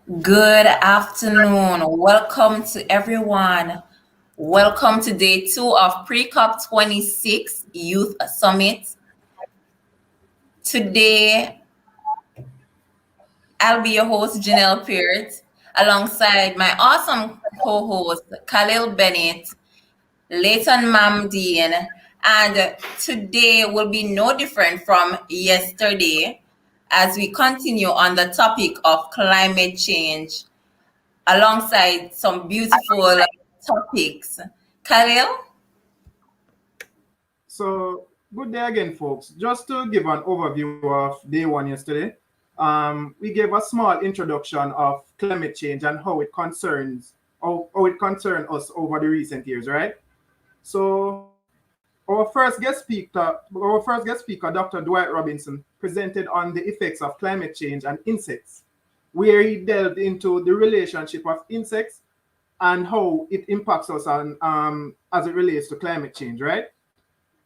Good afternoon. Welcome to everyone. Welcome to day 2 of Pre-COP26 Youth Summit. Today, I'll be your host, Janelle Pierce, alongside my awesome co-host, Khalil Bennett, Leighton Mamdeen, and today will be no different from yesterday as we continue on the topic of climate change, alongside some beautiful topics. Khalil? So, good day again, folks. Just to give an overview of day one yesterday, we gave a small introduction of climate change and how it concerned us over the recent years, right? So, our first guest speaker, Dr. Dwight Robinson, presented on the effects of climate change and insects, where he delved into the relationship of insects and how it impacts us as it relates to climate change, right?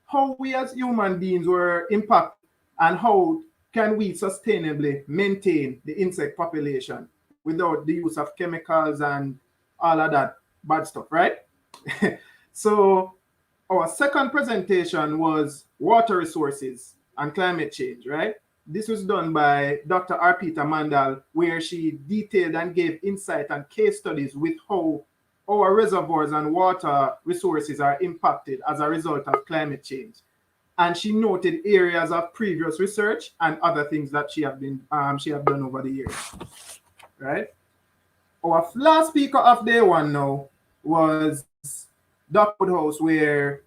How we as human beings were impacted and how can we sustainably maintain the insect population without the use of chemicals and all of that bad stuff, right? So our second presentation was water resources and climate change, right? This was done by Dr. Arpita Mandal, where she detailed and gave insight and case studies with how our reservoirs and water resources are impacted as a result of climate change. And she noted areas of previous research and other things that she have done over the years, right? Our last speaker of day one now was Dr. Woodhouse, where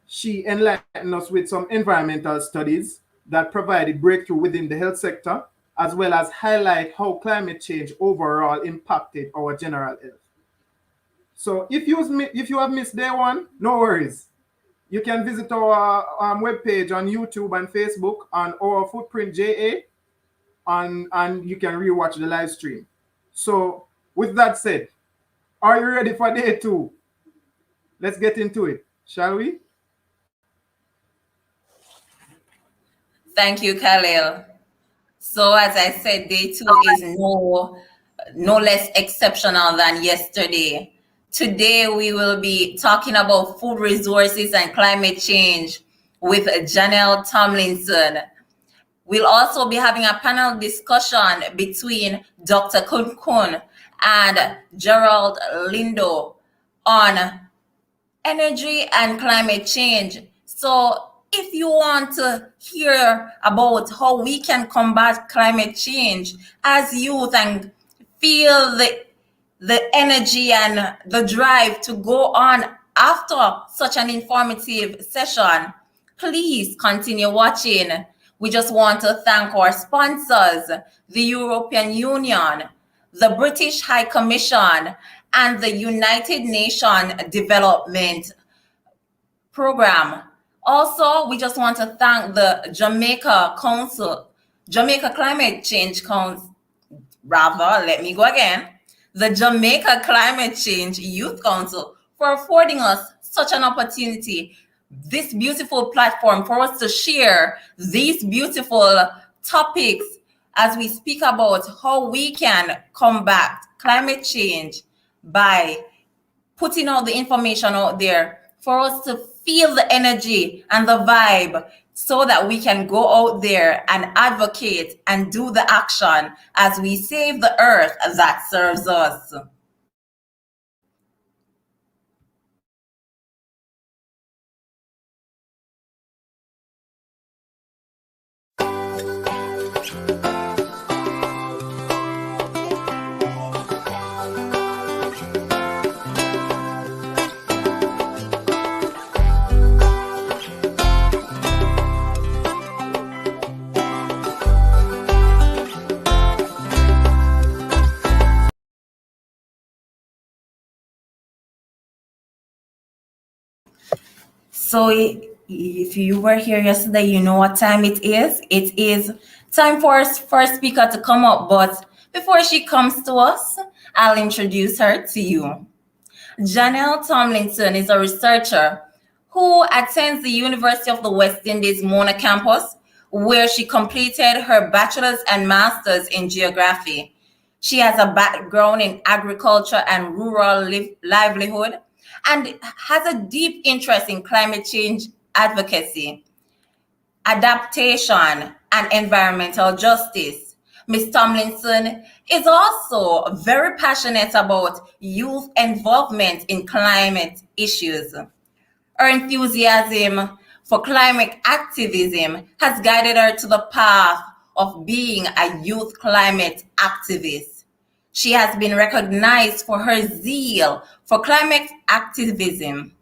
she enlightened us with some environmental studies that provided breakthrough within the health sector, as well as highlight how climate change overall impacted our general health. So if you have missed day one, no worries. You can visit our webpage on YouTube and Facebook on our Footprint JA, and you can rewatch the live stream. So with that said, are you ready for day two? Let's get into it, shall we? Thank you, Khalil. So as I said, day 2 is no less exceptional than yesterday. Today we will be talking about food resources and climate change with Janelle Tomlinson. We'll also be having a panel discussion between Dr. Kun Kun and Gerald Lindo on energy and climate change. So if you want to hear about how we can combat climate change as youth and feel the energy and the drive to go on after such an informative session, please continue watching. We just want to thank our sponsors, the European Union, the British High Commission, and the United Nations Development Program. Also, we just want to thank the Jamaica Climate Change Council, the Jamaica Climate Change Youth Council for affording us such an opportunity, this beautiful platform for us to share these beautiful topics as we speak about how we can combat climate change by putting all the information out there for us to feel the energy and the vibe so that we can go out there and advocate and do the action as we save the earth that serves us. So if you were here yesterday, you know what time it is. It is time for our first speaker to come up. But before she comes to us, I'll introduce her to you. Janelle Tomlinson is a researcher who attends the University of the West Indies Mona campus, where she completed her bachelor's and master's in geography. She has a background in agriculture and rural livelihood and has a deep interest in climate change advocacy, adaptation, and environmental justice. Ms. Tomlinson is also very passionate about youth involvement in climate issues. Her enthusiasm for climate activism has guided her to the path of being a youth climate activist. She has been recognized for her zeal for climate activism,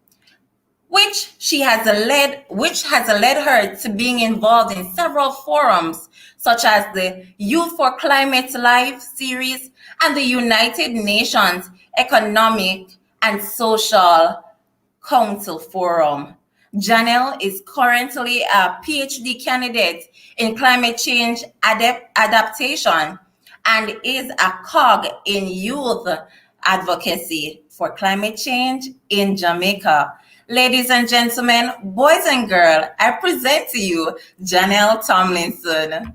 which has led her to being involved in several forums such as the Youth for Climate Live series and the United Nations Economic and Social Council Forum. Janelle is currently a PhD candidate in climate change adaptation and is a cog in youth advocacy for climate change in Jamaica. Ladies and gentlemen, boys and girls, I present to you Janelle Tomlinson.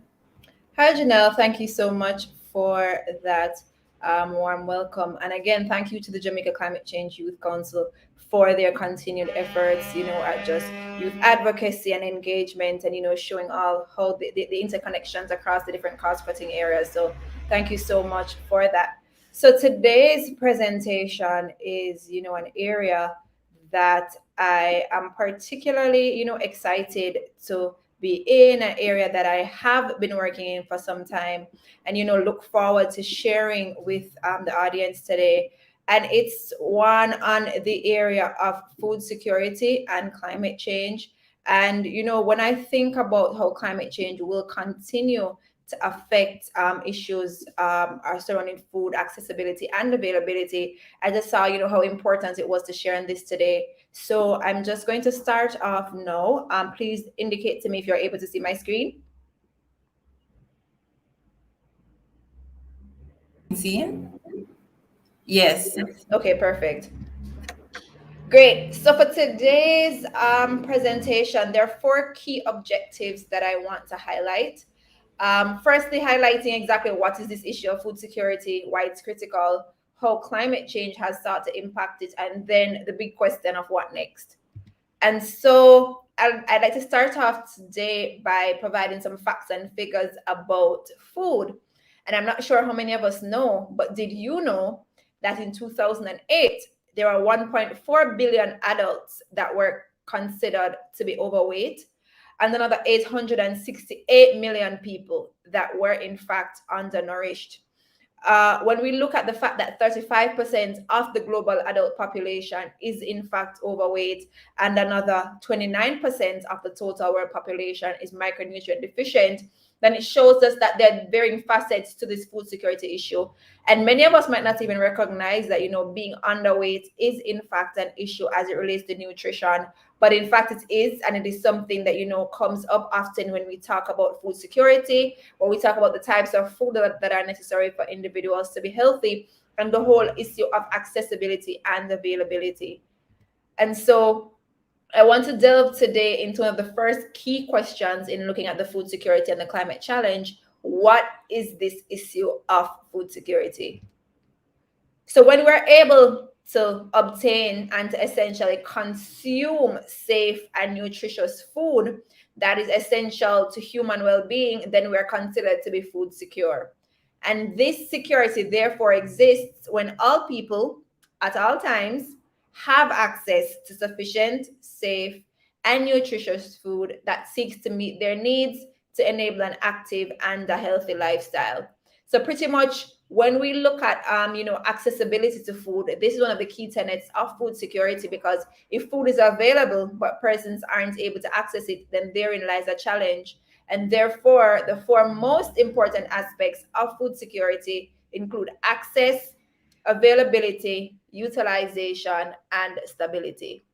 Hi, Janelle. Thank you so much for that warm welcome. And again, thank you to the Jamaica Climate Change Youth Council for their continued efforts, at just youth advocacy and engagement and, showing all how the interconnections across the different cost-cutting areas. So thank you so much for that. So today's presentation is, an area that I am particularly, excited to be in, an area that I have been working in for some time, and look forward to sharing with the audience today. And it's one on the area of food security and climate change. And when I think about how climate change will continue to affect issues are surrounding food accessibility and availability, I just saw how important it was to share on this today. So I'm just going to start off now. Please indicate to me if you're able to see my screen. See? Yes. Okay, perfect. Great. So for today's presentation, there are 4 key objectives that I want to highlight. Firstly, highlighting exactly what is this issue of food security, why it's critical, how climate change has started to impact it, and then the big question of what next. And so I'd like to start off today by providing some facts and figures about food. And I'm not sure how many of us know, but did you know that in 2008, there were 1.4 billion adults that were considered to be overweight, and another 868 million people that were in fact undernourished. When we look at the fact that 35% of the global adult population is in fact overweight, and another 29% of the total world population is micronutrient deficient, then it shows us that there are varying facets to this food security issue. And many of us might not even recognize that, being underweight is in fact an issue as it relates to nutrition. But in fact, it is, and it is something that, comes up often when we talk about food security, or we talk about the types of food that are necessary for individuals to be healthy, and the whole issue of accessibility and availability. And so I want to delve today into one of the first key questions in looking at the food security and the climate challenge. What is this issue of food security? So when we're able to obtain and to essentially consume safe and nutritious food that is essential to human well-being, then we're considered to be food secure. And this security therefore exists when all people at all times have access to sufficient, safe, and nutritious food that seeks to meet their needs to enable an active and a healthy lifestyle. So pretty much when we look at accessibility to food, this is one of the key tenets of food security, because if food is available but persons aren't able to access it, then therein lies a challenge. And therefore, the 4 most important aspects of food security include access, availability, utilization, and stability.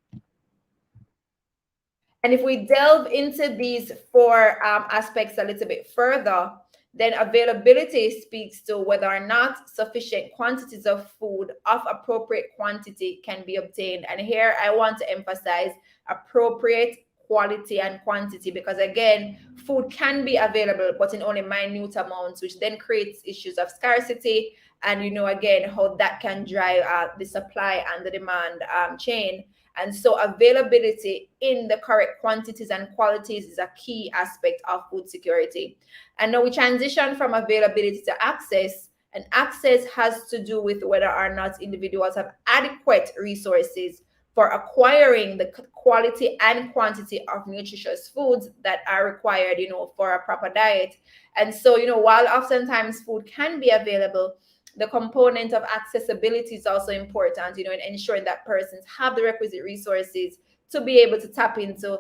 And if we delve into these 4 aspects a little bit further, then availability speaks to whether or not sufficient quantities of food of appropriate quantity can be obtained. And here I want to emphasize appropriate quality and quantity, because again, food can be available but in only minute amounts, which then creates issues of scarcity, and again, how that can drive the supply and the demand chain. And so availability in the correct quantities and qualities is a key aspect of food security. And now we transition from availability to access, and access has to do with whether or not individuals have adequate resources for acquiring the quality and quantity of nutritious foods that are required, for a proper diet. And so, while oftentimes food can be available, the component of accessibility is also important, in ensuring that persons have the requisite resources to be able to tap into,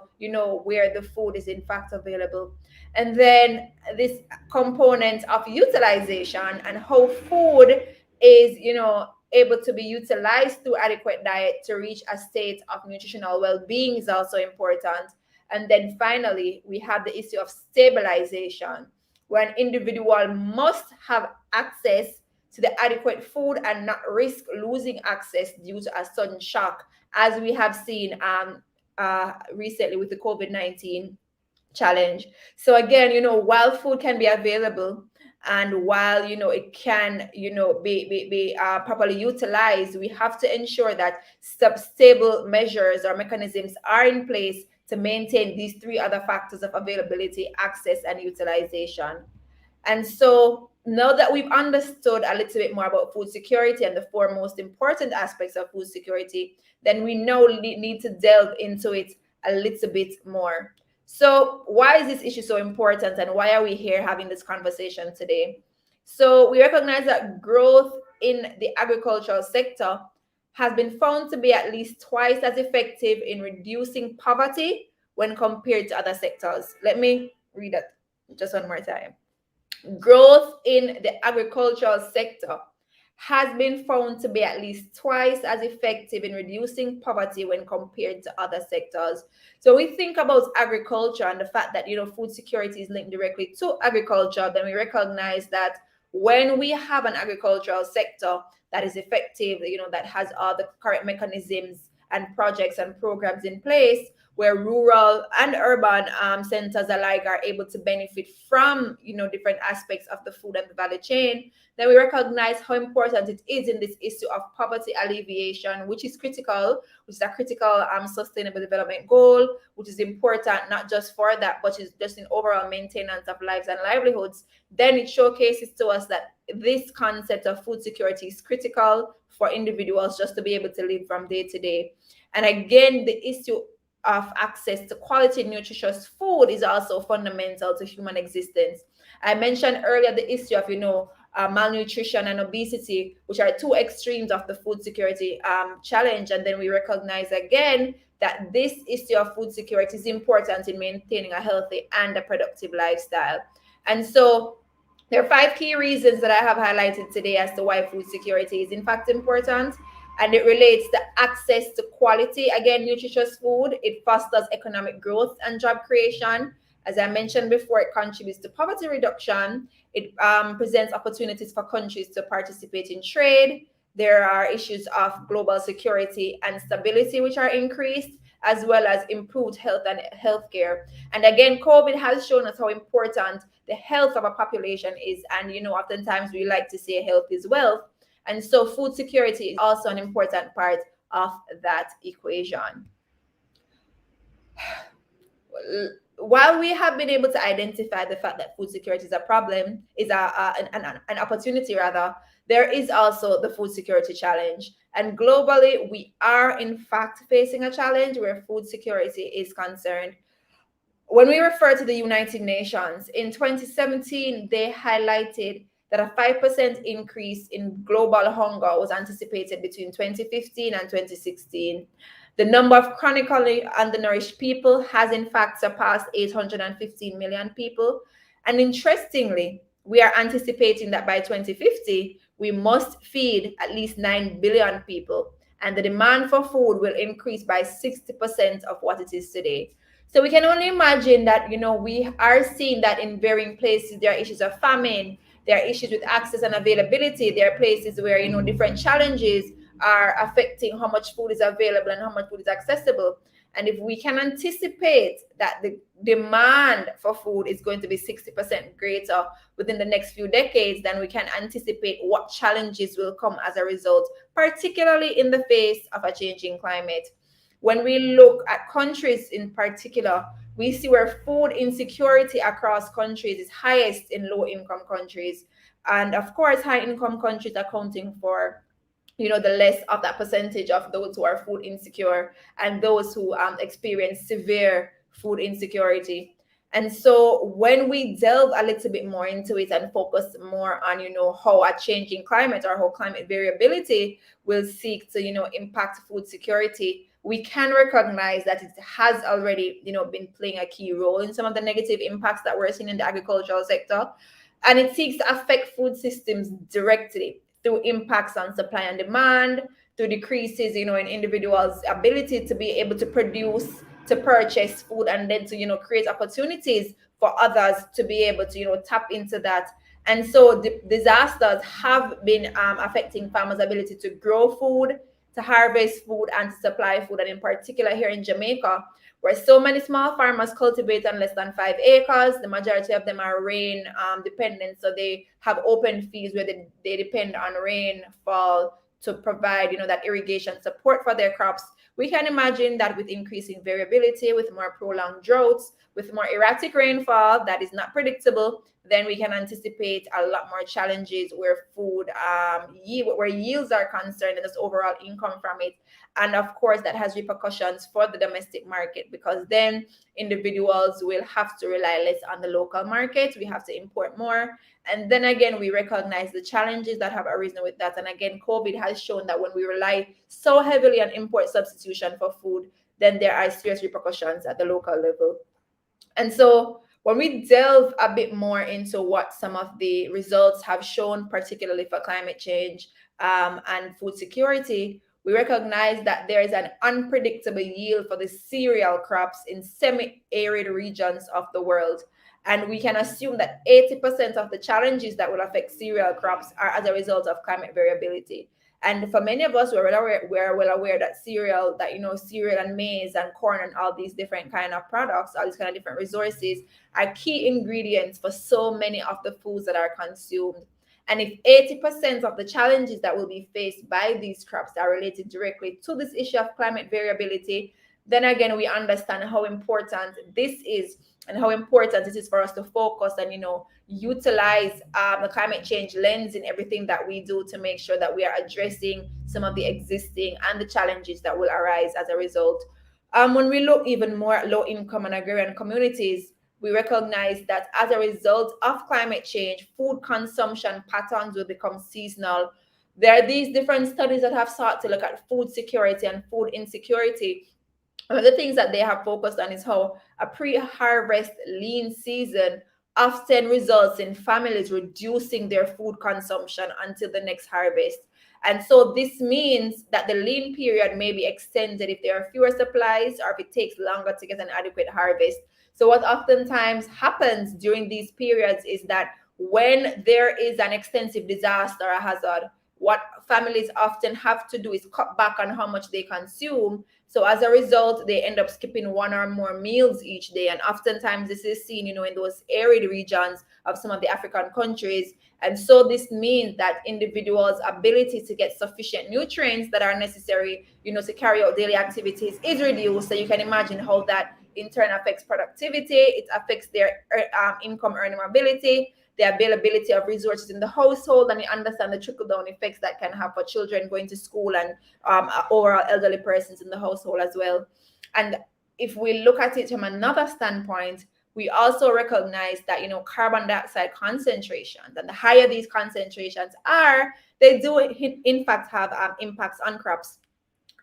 where the food is in fact available. And then this component of utilization and how food is, able to be utilized through adequate diet to reach a state of nutritional well-being is also important. And then finally, we have the issue of stabilization, where an individual must have access to the adequate food and not risk losing access due to a sudden shock, as we have seen recently with the COVID-19 challenge. So again, while food can be available and while it can be properly utilized, we have to ensure that stable measures or mechanisms are in place to maintain these three other factors of availability, access, and utilization. And so now that we've understood a little bit more about food security and the four most important aspects of food security, then we now need to delve into it a little bit more. So why is this issue so important, and why are we here having this conversation today? So we recognize that growth in the agricultural sector has been found to be at least twice as effective in reducing poverty when compared to other sectors. Let me read that just one more time. Growth in the agricultural sector has been found to be at least twice as effective in reducing poverty when compared to other sectors. So we think about agriculture and the fact that food security is linked directly to agriculture, then we recognize that when we have an agricultural sector that is effective, that has all the correct mechanisms and projects and programs in place, where rural and urban centers alike are able to benefit from different aspects of the food and the value chain, then we recognize how important it is in this issue of poverty alleviation, which is critical, which is a critical sustainable development goal, which is important not just for that, but is just in overall maintenance of lives and livelihoods. Then it showcases to us that this concept of food security is critical for individuals just to be able to live from day to day. And again, the issue of access to quality nutritious food is also fundamental to human existence. I mentioned earlier the issue of malnutrition and obesity, which are two extremes of the food security challenge. And then we recognize again that this issue of food security is important in maintaining a healthy and a productive lifestyle. And so there are 5 key reasons that I have highlighted today as to why food security is in fact important. And it relates to access to quality, again, nutritious food. It fosters economic growth and job creation. As I mentioned before, it contributes to poverty reduction. It presents opportunities for countries to participate in trade. There are issues of global security and stability, which are increased, as well as improved health and healthcare. And again, COVID has shown us how important the health of a population is. And, oftentimes we like to say health is wealth. And so food security is also an important part of that equation. While we have been able to identify the fact that food security is a problem, is an opportunity rather, there is also the food security challenge. And globally, we are in fact facing a challenge where food security is concerned. When we refer to the United Nations, in 2017, they highlighted that a 5% increase in global hunger was anticipated between 2015 and 2016. The number of chronically undernourished people has in fact surpassed 815 million people. And interestingly, we are anticipating that by 2050, we must feed at least 9 billion people. And the demand for food will increase by 60% of what it is today. So we can only imagine that, we are seeing that in varying places, there are issues of famine, there are issues with access and availability. There are places where, different challenges are affecting how much food is available and how much food is accessible. And if we can anticipate that the demand for food is going to be 60% greater within the next few decades, then we can anticipate what challenges will come as a result, particularly in the face of a changing climate. When we look at countries in particular, we see where food insecurity across countries is highest in low-income countries. And of course, high-income countries accounting for the less of that percentage of those who are food insecure and those who experience severe food insecurity. And so when we delve a little bit more into it and focus more on, how a changing climate or how climate variability will seek to, impact food security, we can recognize that it has already, been playing a key role in some of the negative impacts that we're seeing in the agricultural sector. And it seeks to affect food systems directly through impacts on supply and demand, through decreases, in individuals' ability to be able to produce, to purchase food, and then to, create opportunities for others to be able to, tap into that. And so disasters have been affecting farmers' ability to grow food, to harvest food, and to supply food. And in particular here in Jamaica, where so many small farmers cultivate on less than 5 acres, the majority of them are rain dependent. So they have open fields where they depend on rainfall to provide, that irrigation support for their crops. We can imagine that with increasing variability, with more prolonged droughts, with more erratic rainfall that is not predictable, then we can anticipate a lot more challenges where food where yields are concerned and just overall income from it. And of course, that has repercussions for the domestic market, because then individuals will have to rely less on the local market. We have to import more. And then again, we recognize the challenges that have arisen with that. And again, COVID has shown that when we rely so heavily on import substitution for food, then there are serious repercussions at the local level. And so when we delve a bit more into what some of the results have shown, particularly for climate change and food security, we recognize that there is an unpredictable yield for the cereal crops in semi-arid regions of the world. And we can assume that 80% of the challenges that will affect cereal crops are as a result of climate variability. And for many of us, we're well aware that cereal and maize and corn and all these different kind of products, all these kind of different resources are key ingredients for so many of the foods that are consumed. And if 80% of the challenges that will be faced by these crops are related directly to this issue of climate variability, then again, we understand how important this is and how important it is for us to focus and, utilize the climate change lens in everything that we do to make sure that we are addressing some of the existing and the challenges that will arise as a result. When we look even more at low-income and agrarian communities, we recognize that as a result of climate change, food consumption patterns will become seasonal. There are these different studies that have sought to look at food security and food insecurity. One of the things that they have focused on is how a pre-harvest lean season often results in families reducing their food consumption until the next harvest. And so this means that the lean period may be extended if there are fewer supplies or if it takes longer to get an adequate harvest. So what oftentimes happens during these periods is that when there is an extensive disaster or hazard, what families often have to do is cut back on how much they consume. So as a result, they end up skipping one or more meals each day. And oftentimes this is seen, in those arid regions of some of the African countries. And so this means that individuals' ability to get sufficient nutrients that are necessary, to carry out daily activities is reduced. So you can imagine how that in turn affects productivity. It affects their income earning ability, the availability of resources in the household, and you understand the trickle-down effects that can have for children going to school and overall elderly persons in the household as well. And if we look at it from another standpoint, we also recognize that, carbon dioxide concentrations, and the higher these concentrations are, they do in fact have impacts on crops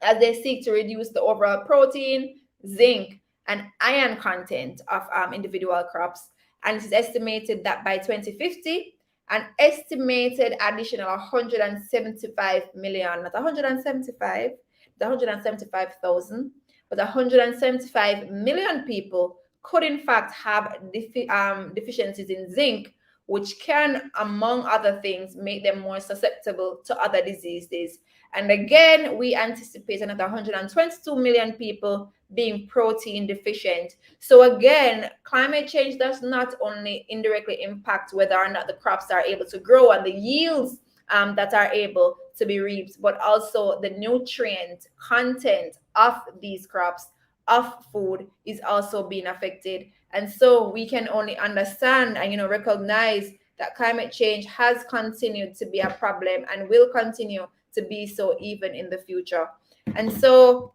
as they seek to reduce the overall protein, zinc, and iron content of individual crops. And it is estimated that by 2050, an estimated additional 175 million, not 175, the 175,000, but 175 million people could in fact have deficiencies in zinc, which can, among other things, make them more susceptible to other diseases. And again, we anticipate another 122 million people being protein deficient. So again, climate change does not only indirectly impact whether or not the crops are able to grow and the yields that are able to be reaped, but also the nutrient content of these crops, of food, is also being affected. And so we can only understand and recognize that climate change has continued to be a problem and will continue to be so even in the future. And so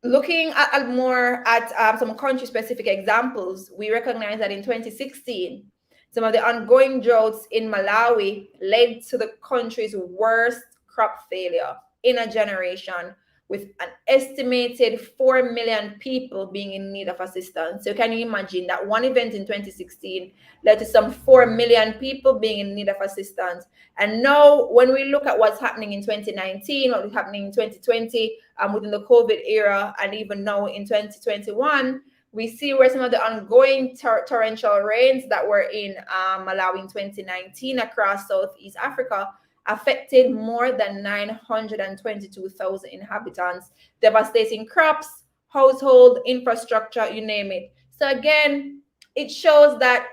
looking at more at some country-specific examples, we recognize that in 2016, some of the ongoing droughts in Malawi led to the country's worst crop failure in a generation, with an estimated 4 million people being in need of assistance. So can you imagine that one event in 2016 led to some 4 million people being in need of assistance? And now when we look at what's happening in 2019, what was happening in 2020, within the COVID era, and even now in 2021, we see where some of the ongoing torrential rains that were in Malawi in 2019 across Southeast Africa affected more than 922,000 inhabitants, devastating crops, household, infrastructure, you name it. So again, it shows that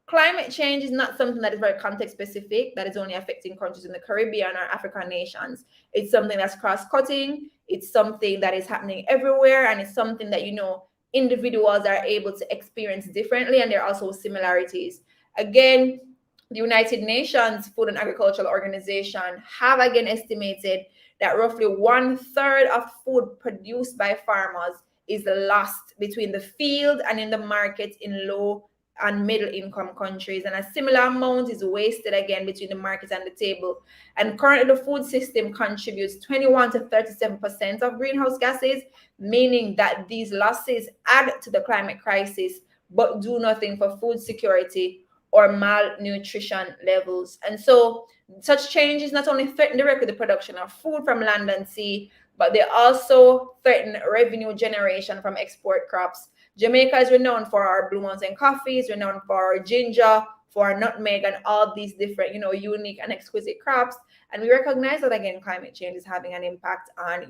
climate change is not something that is very context specific, that is only affecting countries in the Caribbean or African nations. It's something that's cross-cutting. It's something that is happening everywhere, and it's something that individuals are able to experience differently, and there are also similarities. Again, the United Nations Food and Agricultural Organization have again estimated that roughly 1/3 of food produced by farmers is lost between the field and in the market in low and middle income countries, and a similar amount is wasted again between the market and the table. And currently the food system contributes 21 to 37% of greenhouse gases, meaning that these losses add to the climate crisis but do nothing for food security or malnutrition levels. And so such changes not only threaten directly the production of food from land and sea, but they also threaten revenue generation from export crops. Jamaica is renowned for our Blue Mountain coffees, renowned for our ginger, for our nutmeg, and all these different, unique and exquisite crops. And we recognize that again, climate change is having an impact on,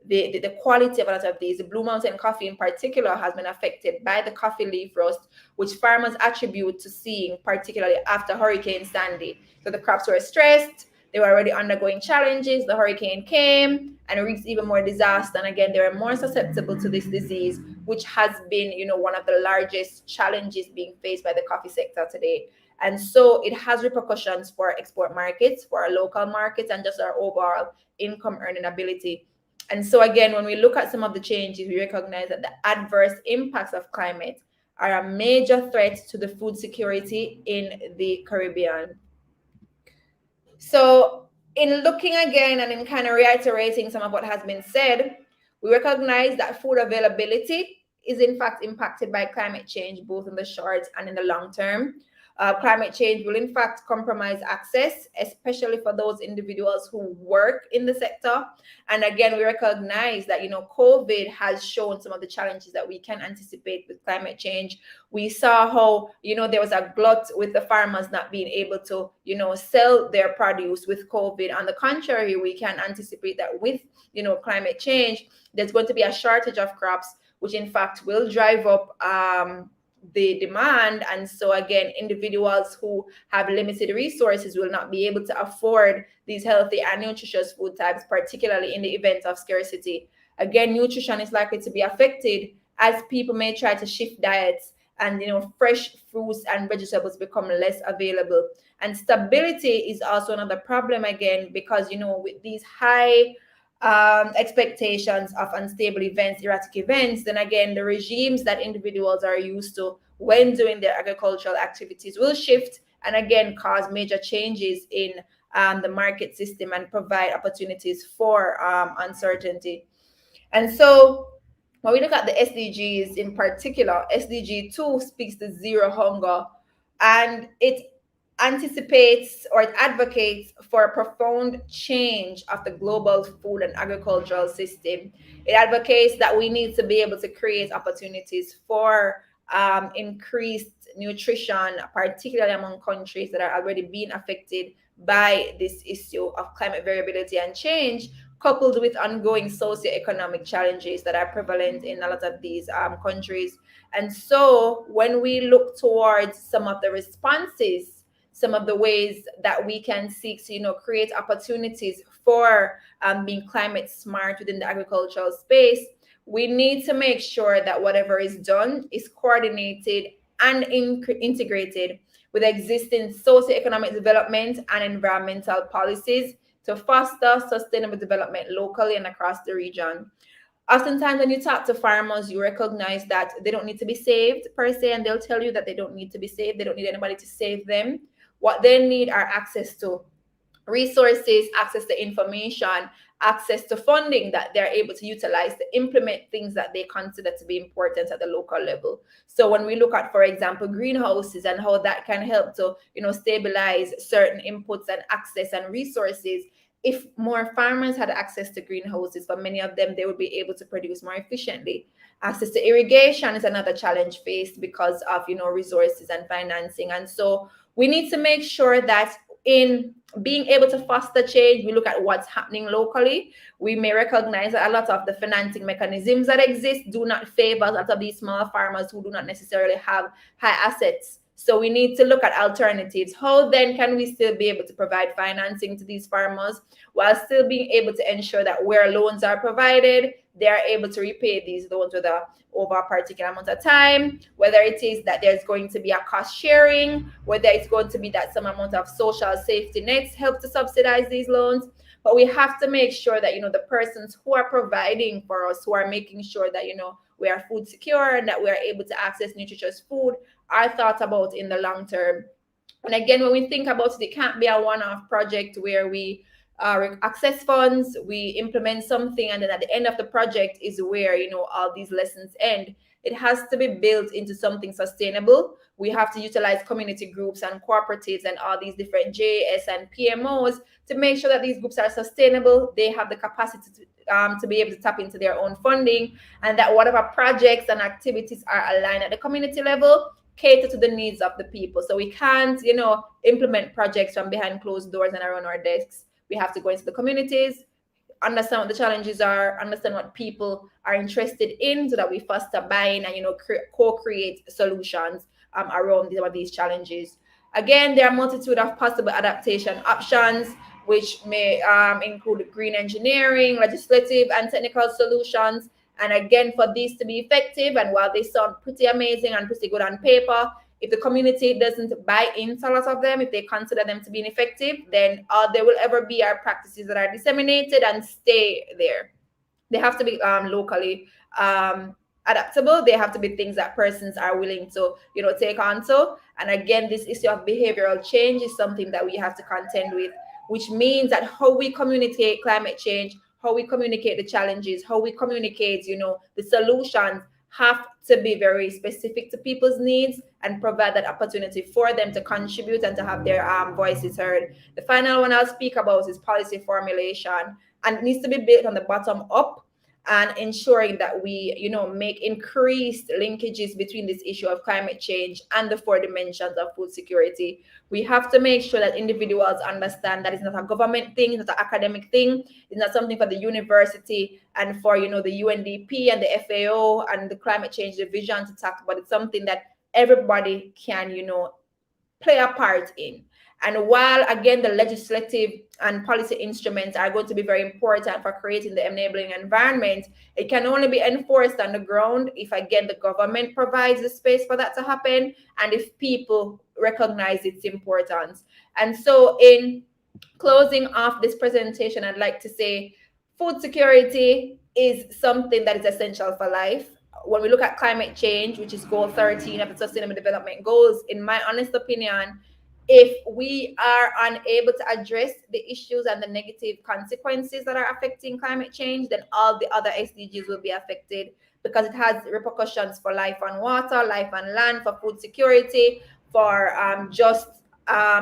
the quality of a lot of these. The Blue Mountain coffee in particular has been affected by the coffee leaf rust, which farmers attribute to seeing particularly after Hurricane Sandy. So the crops were stressed, they were already undergoing challenges, the hurricane came and wreaked even more disaster, and again, they were more susceptible to this disease, which has been, one of the largest challenges being faced by the coffee sector today. And so it has repercussions for export markets, for our local markets, and just our overall income earning ability. And so again, when we look at some of the changes, we recognize that the adverse impacts of climate are a major threat to the food security in the Caribbean. So in looking again and in kind of reiterating some of what has been said, we recognize that food availability is in fact impacted by climate change, both in the short and in the long term. Climate change will in fact compromise access, especially for those individuals who work in the sector. And again, we recognize that, COVID has shown some of the challenges that we can anticipate with climate change. We saw how, there was a glut with the farmers not being able to, sell their produce with COVID. On the contrary, we can anticipate that with, climate change, there's going to be a shortage of crops, which in fact will drive up the demand. And so again, individuals who have limited resources will not be able to afford these healthy and nutritious food types, particularly in the event of scarcity. Again, nutrition is likely to be affected as people may try to shift diets, and fresh fruits and vegetables become less available. And stability is also another problem again, because with these high expectations of unstable events, erratic events, then again, the regimes that individuals are used to when doing their agricultural activities will shift and again cause major changes in the market system and provide opportunities for uncertainty. And so when we look at the SDGs in particular, SDG 2 speaks to zero hunger, and it anticipates or it advocates for a profound change of the global food and agricultural system. It advocates that we need to be able to create opportunities for increased nutrition, particularly among countries that are already being affected by this issue of climate variability and change, coupled with ongoing socioeconomic challenges that are prevalent in a lot of these countries. And so when we look towards some of the responses, some of the ways that we can seek to, create opportunities for being climate smart within the agricultural space, we need to make sure that whatever is done is coordinated and integrated with existing socioeconomic development and environmental policies to foster sustainable development locally and across the region. Oftentimes, when you talk to farmers, you recognize that they don't need to be saved per se, and they'll tell you that they don't need to be saved. They don't need anybody to save them. What they need are access to resources, access to information, access to funding that they're able to utilize to implement things that they consider to be important at the local level. So when we look at, for example, greenhouses and how that can help to, stabilize certain inputs and access and resources, if more farmers had access to greenhouses, for many of them, they would be able to produce more efficiently. Access to irrigation is another challenge faced because of, resources and financing. And so we need to make sure that in being able to foster change, we look at what's happening locally. We may recognize that a lot of the financing mechanisms that exist do not favor a lot of these small farmers who do not necessarily have high assets. So we need to look at alternatives. How then can we still be able to provide financing to these farmers while still being able to ensure that where loans are provided, they are able to repay these loans over a particular amount of time, whether it is that there's going to be a cost sharing, whether it's going to be that some amount of social safety nets help to subsidize these loans. But we have to make sure that, the persons who are providing for us, who are making sure that, we are food secure and that we are able to access nutritious food, are thought about in the long term. And again, when we think about it, it can't be a one-off project where we access funds, we implement something, and then at the end of the project is where, all these lessons end. It has to be built into something sustainable. We have to utilize community groups and cooperatives and all these different JS and PMOs to make sure that these groups are sustainable. They have the capacity to be able to tap into their own funding, and that whatever projects and activities are aligned at the community level cater to the needs of the people. So we can't, implement projects from behind closed doors and around our desks. We have to go into the communities, understand what the challenges are, understand what people are interested in, so that we foster buy-in and co-create solutions around these challenges. Again, there are a multitude of possible adaptation options, which may include green engineering, legislative and technical solutions. And again, for these to be effective, and while they sound pretty amazing and pretty good on paper, if the community doesn't buy into a lot of them, if they consider them to be ineffective, then all there will ever be are practices that are disseminated and stay there. They have to be locally adaptable. They have to be things that persons are willing to, take on to. And again, this issue of behavioral change is something that we have to contend with, which means that how we communicate climate change, how we communicate the challenges, how we communicate, the solutions have to be very specific to people's needs and provide that opportunity for them to contribute and to have their voices heard. The final one I'll speak about is policy formulation, and it needs to be built on the bottom up and ensuring that we, make increased linkages between this issue of climate change and the 4 dimensions of food security. We have to make sure that individuals understand that it's not a government thing, it's not an academic thing, it's not something for the university and for, the UNDP and the FAO and the climate change division to talk about. It's something that everybody can, play a part in. And while, again, the legislative and policy instruments are going to be very important for creating the enabling environment, it can only be enforced on the ground if, again, the government provides the space for that to happen and if people recognize its importance. And so in closing off this presentation, I'd like to say food security is something that is essential for life. When we look at climate change, which is goal 13 of the Sustainable Development Goals, in my honest opinion, if we are unable to address the issues and the negative consequences that are affecting climate change, then all the other SDGs will be affected, because it has repercussions for life on water, life on land, for food security, for just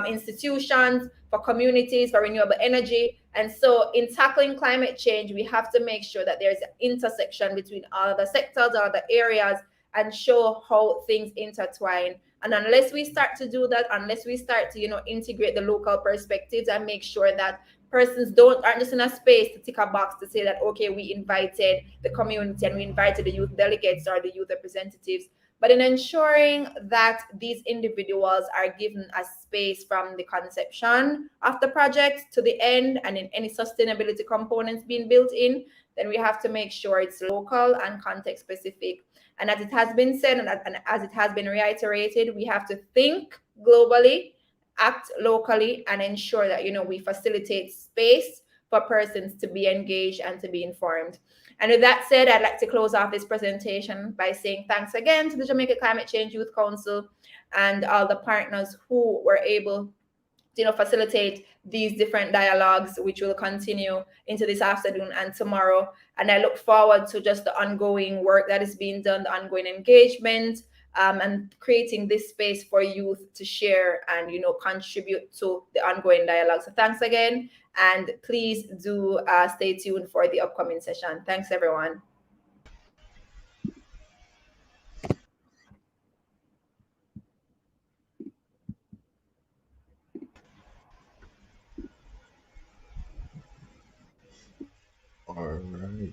institutions, for communities, for renewable energy. And so in tackling climate change, we have to make sure that there's an intersection between all the sectors, all the areas, and show how things intertwine. And unless we start to do that, unless we start to, integrate the local perspectives and make sure that persons aren't just in a space to tick a box to say that, okay, we invited the community and we invited the youth delegates or the youth representatives, but in ensuring that these individuals are given a space from the conception of the project to the end, and in any sustainability components being built in, then we have to make sure it's local and context specific. And as it has been said, and as it has been reiterated, we have to think globally, act locally, and ensure that, we facilitate space for persons to be engaged and to be informed. And with that said, I'd like to close off this presentation by saying thanks again to the Jamaica Climate Change Youth Council and all the partners who were able to, facilitate these different dialogues, which will continue into this afternoon and tomorrow. And I look forward to just the ongoing work that is being done, the ongoing engagement, and creating this space for youth to share and, contribute to the ongoing dialogue. So thanks again, and please do stay tuned for the upcoming session. Thanks, everyone.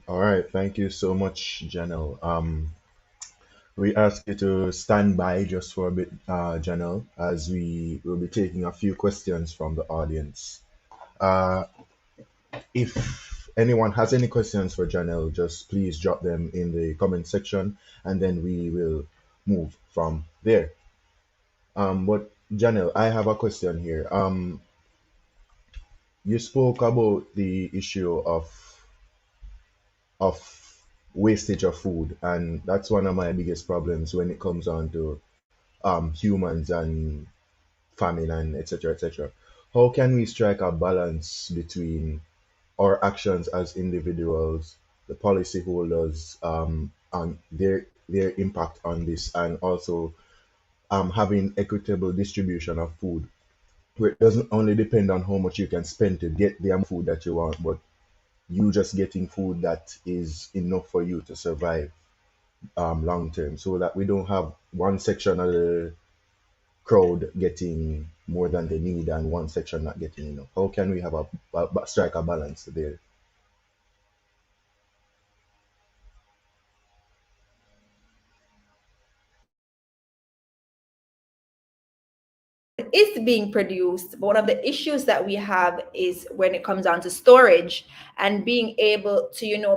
All right. Thank you so much, Janelle. We ask you to stand by just for a bit, Janelle, as we will be taking a few questions from the audience. If anyone has any questions for Janelle, just please drop them in the comment section, and then we will move from there. But Janelle, I have a question here. You spoke about the issue of wastage of food, and that's one of my biggest problems when it comes on to humans and famine and etc. etc. How can we strike a balance between our actions as individuals, the policyholders, and their impact on this, and also having equitable distribution of food, where it doesn't only depend on how much you can spend to get the food that you want, but you just getting food that is enough for you to survive long term, so that we don't have one section of the crowd getting more than they need and one section not getting enough. How can we have a strike a balance there? Is being produced, but one of the issues that we have is when it comes down to storage and being able to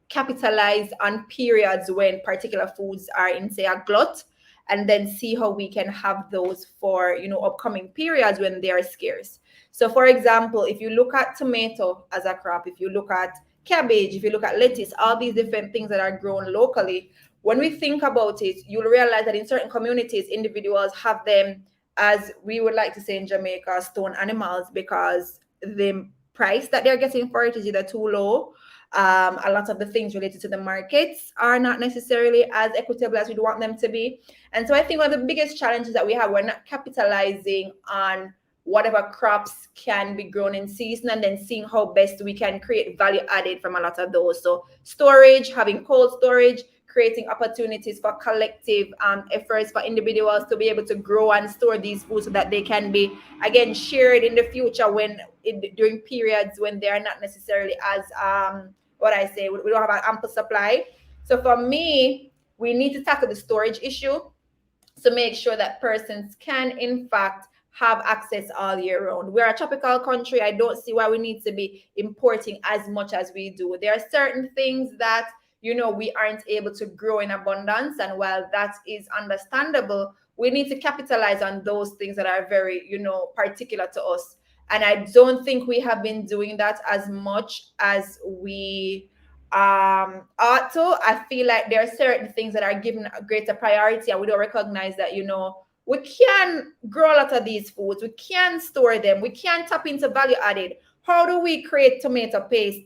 capitalize on periods when particular foods are in, say, a glut, and then see how we can have those for upcoming periods when they are scarce. So for example, if you look at tomato as a crop, if you look at cabbage, if you look at lettuce, all these different things that are grown locally, when we think about it, you'll realize that in certain communities, individuals have them, as we would like to say in Jamaica, stone animals, because the price that they're getting for it is either too low. A lot of the things related to the markets are not necessarily as equitable as we'd want them to be. And so I think one of the biggest challenges that we have, we're not capitalizing on whatever crops can be grown in season, and then seeing how best we can create value added from a lot of those. So storage, having cold storage, creating opportunities for collective efforts for individuals to be able to grow and store these foods so that they can be, again, shared in the future during periods when they are not necessarily as, we don't have an ample supply. So for me, we need to tackle the storage issue to make sure that persons can, in fact, have access all year round. We're a tropical country. I don't see why we need to be importing as much as we do. There are certain things that we aren't able to grow in abundance. And while that is understandable, we need to capitalize on those things that are very, particular to us. And I don't think we have been doing that as much as we ought to. I feel like there are certain things that are given a greater priority, and we don't recognize that, we can grow a lot of these foods. We can store them. We can tap into value added. How do we create tomato paste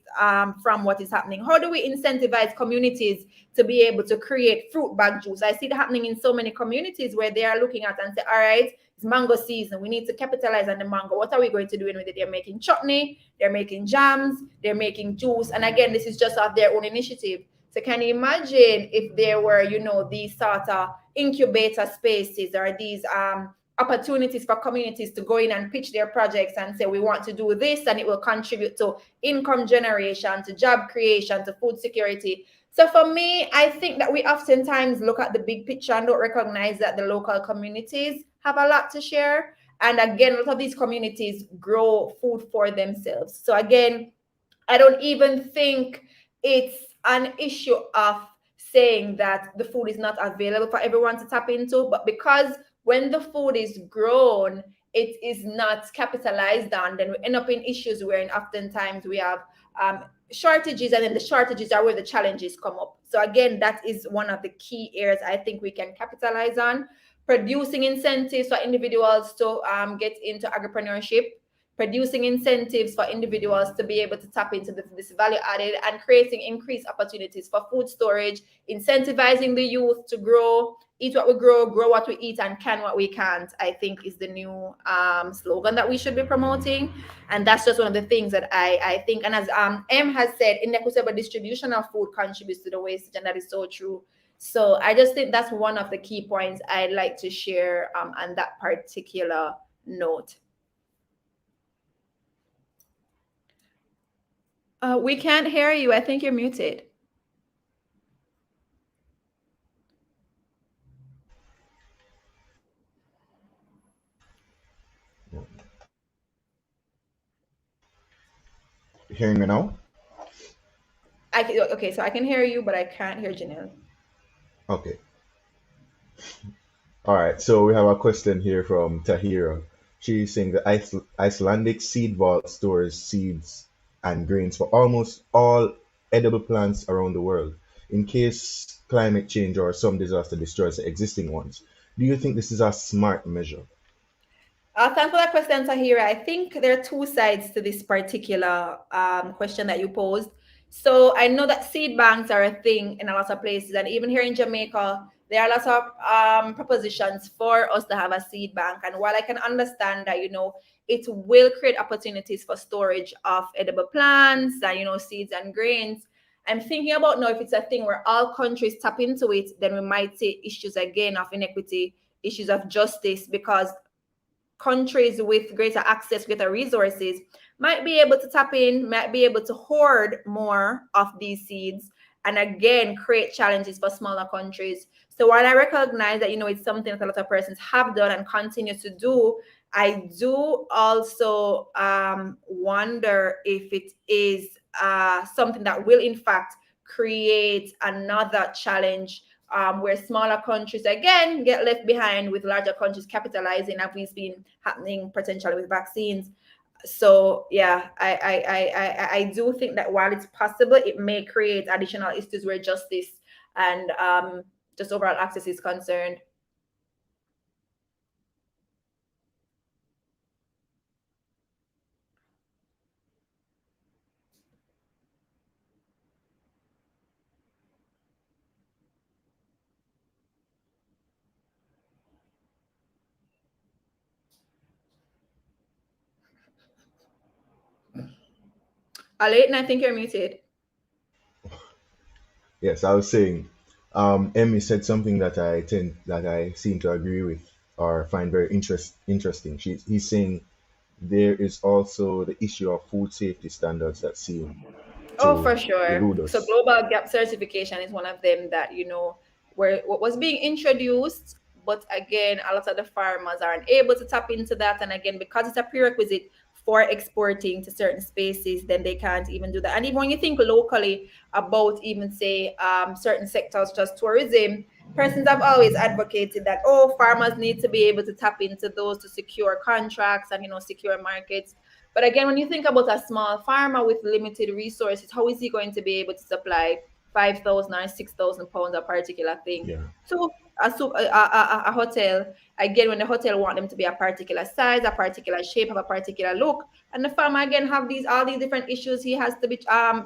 from what is happening? How do we incentivize communities to be able to create fruit bag juice? I see it happening in so many communities where they are looking at and say, all right, it's mango season. We need to capitalize on the mango. What are we going to do with it? They're making chutney, they're making jams, they're making juice. And again, this is just of their own initiative. So can you imagine if there were, you know, these sort of incubator spaces or these opportunities for communities to go in and pitch their projects and say, we want to do this, and it will contribute to income generation, to job creation, to food security. So for me, I think that we oftentimes look at the big picture and don't recognize that the local communities have a lot to share. And again, a lot of these communities grow food for themselves. So again, I don't even think it's an issue of saying that the food is not available for everyone to tap into, but because when the food is grown, it is not capitalized on, then we end up in issues where oftentimes we have shortages, and then the shortages are where the challenges come up. So again, that is one of the key areas I think we can capitalize on. Producing incentives for individuals to get into agripreneurship, producing incentives for individuals to be able to tap into this value added, and creating increased opportunities for food storage, incentivizing the youth to grow, eat what we grow what we eat, and can what we can't, I think is the new slogan that we should be promoting. And that's just one of the things that I think, and as M has said, inequitable distribution of food contributes to the wastage, and that is so true. So I just think that's one of the key points I'd like to share on that particular note. We can't hear you. I think you're muted. Hearing me now? Okay, so I can hear you, but I can't hear Janelle. Okay. All right. So we have a question here from Tahira. She's saying the Icelandic seed vault stores seeds and grains for almost all edible plants around the world in case climate change or some disaster destroys the existing ones. Do you think this is a smart measure? Thanks for that question, Tahira. I think there are two sides to this particular question that you posed. So I know that seed banks are a thing in a lot of places, and even here in Jamaica, there are lots of propositions for us to have a seed bank. And while I can understand that, you know, it will create opportunities for storage of edible plants and, you know, seeds and grains, I'm thinking about now if it's a thing where all countries tap into it, then we might see issues again of inequity, issues of justice, because countries with greater access, greater resources might be able to tap in, might be able to hoard more of these seeds, and again create challenges for smaller countries. So while I recognize that, you know, it's something that a lot of persons have done and continue to do, I do also wonder if it is something that will in fact create another challenge where smaller countries again get left behind with larger countries capitalizing, as we've been happening potentially with vaccines. So yeah, I do think that while it's possible, it may create additional issues where justice and just overall access is concerned. Alayton, I think you're muted. Yes, I was saying, Emmy said something that I seem to agree with or find very interesting. He's saying there is also the issue of food safety standards that seem Oh, to for sure. elude us. So global gap certification is one of them that, you know, where what was being introduced, but again, a lot of the farmers aren't able to tap into that. And again, because it's a prerequisite for exporting to certain spaces, then they can't even do that. And even when you think locally about even say certain sectors such as tourism, persons have always advocated that, oh, farmers need to be able to tap into those to secure contracts and, you know, secure markets. But again, when you think about a small farmer with limited resources, how is he going to be able to supply 5,000 or 6,000 pounds of a particular thing to a hotel? Again, when the hotel want them to be a particular size, a particular shape, of a particular look, and the farmer again have all these different issues he has to be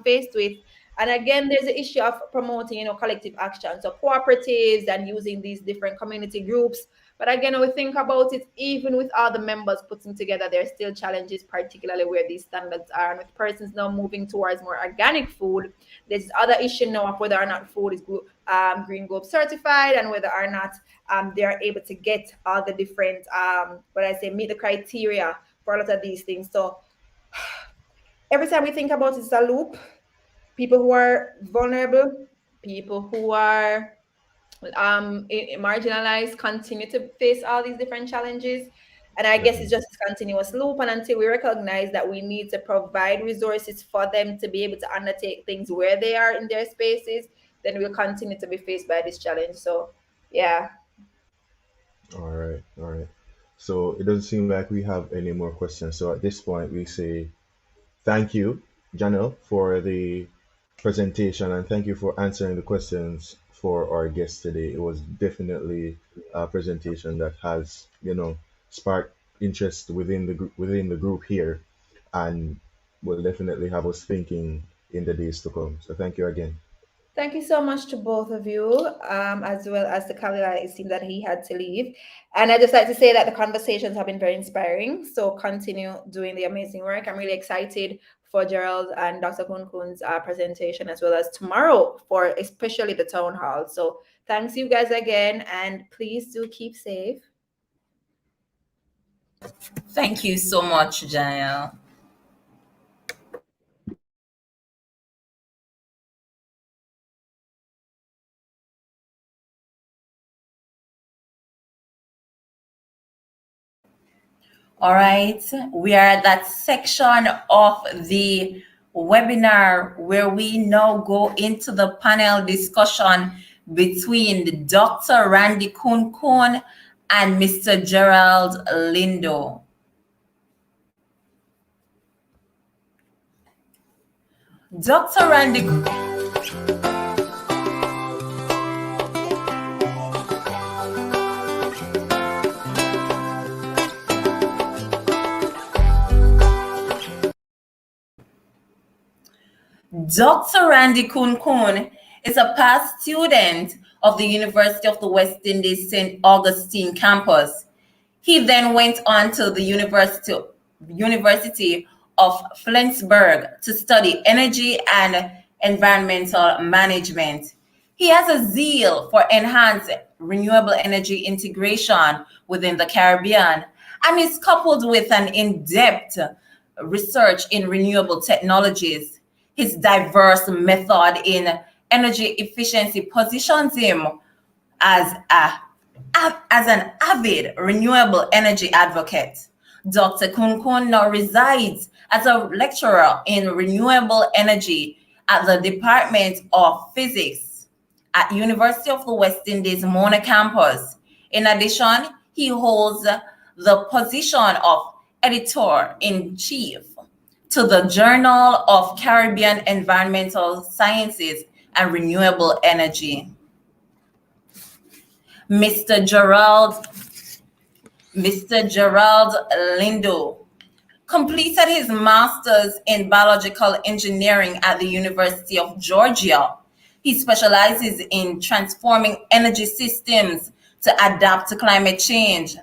faced with. And again, there's the issue of promoting, you know, collective action, so cooperatives and using these different community groups But again, when we think about it, even with all the members putting together, there are still challenges, particularly where these standards are. And with persons now moving towards more organic food, there's other issue now of whether or not food is Green Globe certified, and whether or not they are able to get all the different, meet the criteria for a lot of these things. So every time we think about it, it's a loop. People who are vulnerable, people who are marginalized continue to face all these different challenges. And I guess it's just a continuous loop. And until we recognize that we need to provide resources for them to be able to undertake things where they are in their spaces, then we'll continue to be faced by this challenge. So, yeah. All right, all right. So it doesn't seem like we have any more questions. So at this point, we say thank you, Janelle, for the presentation, and thank you for answering the questions for our guests today. It was definitely a presentation that has, sparked interest within the group here, and will definitely have us thinking in the days to come. So thank you again. Thank you so much to both of you, as well as the Kalila. It seemed that he had to leave. And I'd just like to say that the conversations have been very inspiring. So continue doing the amazing work. I'm really excited for Gerald and Dr. Kunkun's presentation, as well as tomorrow for especially the town hall. So thanks you guys again, and please do keep safe. Thank you so much, Janelle. All right, we are at that section of the webinar where we now go into the panel discussion between Dr. Randy Kunkun and Mr. Gerald Lindo. Dr. Randy Dr. Randy Kunkun is a past student of the University of the West Indies St. Augustine campus. He then went on to the University of Flensburg to study energy and environmental management. He has a zeal for enhanced renewable energy integration within the Caribbean, and is coupled with an in-depth research in renewable technologies. His diverse method in energy efficiency positions him as an avid renewable energy advocate. Dr. Kunkun now resides as a lecturer in renewable energy at the Department of Physics at University of the West Indies Mona campus. In addition, he holds the position of editor-in-chief to the Journal of Caribbean Environmental Sciences and Renewable Energy. Mr. Gerald Lindo completed his master's in biological engineering at the University of Georgia. He specializes in transforming energy systems to adapt to climate change.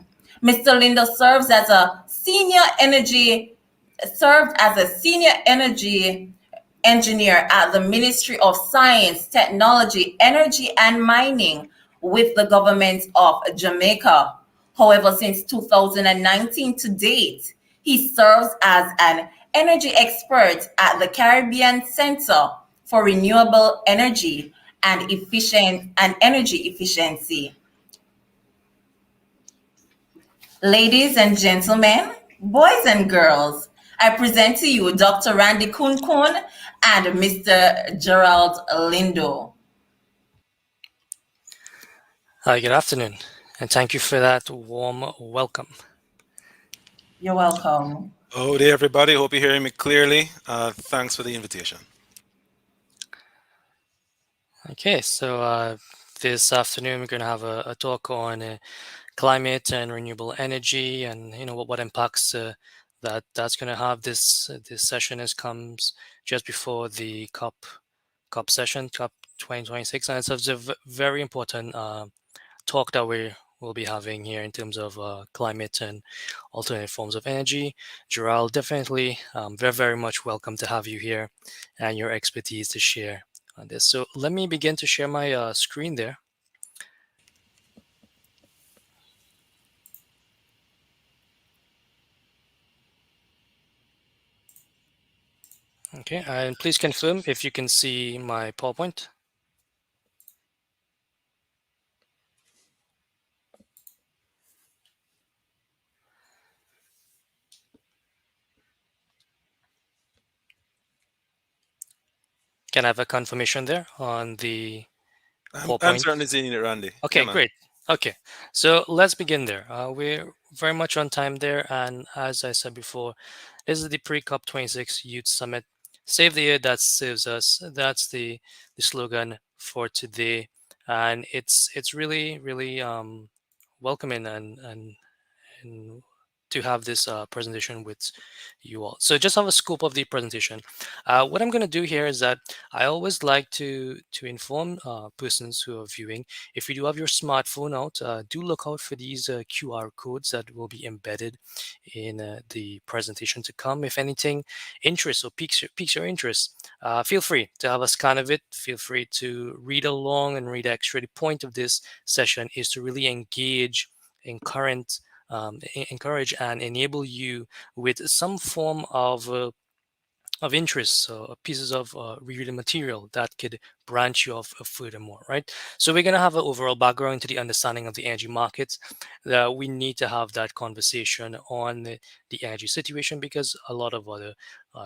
Mr. Lindo served as a senior energy engineer at the Ministry of Science, Technology, Energy, and Mining with the government of Jamaica. However, since 2019 to date, he serves as an energy expert at the Caribbean Center for Renewable Energy and Energy Efficiency. Ladies and gentlemen, boys and girls, I present to you Dr. Randy Kunkun and Mr. Gerald Lindo. Hi, good afternoon, and thank you for that warm welcome. You're welcome. Oh, hey everybody. Hope you're hearing me clearly. Thanks for the invitation. Okay, so this afternoon we're going to have a talk on climate and renewable energy, and what impacts that's going to have. This session comes just before the COP session, COP 2026, and it's a very important talk that we're we'll be having here in terms of climate and alternative forms of energy. Gerald, definitely very, very much welcome to have you here and your expertise to share on this. So let me begin to share my screen there. Okay, and please confirm if you can see my PowerPoint. Can I have a confirmation there on the I'm PowerPoint? certainly seeing it, Randy. Okay, Yeah, man. great. Okay, so let's begin there. We're very much on time there, and as I said before, this is the Pre-COP26 Youth Summit. Save the year that saves us. That's the slogan for today, and it's really welcoming and to have this presentation with you all. So just have a scope of the presentation. What I'm going to do here is that I always like to inform persons who are viewing, if you do have your smartphone out, do look out for these QR codes that will be embedded in the presentation to come. If anything interests or piques your interest, feel free to have a scan of it. Feel free to read along and read extra. The point of this session is to really engage in current encourage and enable you with some form of interest, pieces of reading material that could branch you off furthermore, right? So we're going to have an overall background to the understanding of the energy markets. That we need to have that conversation on the energy situation because a lot of other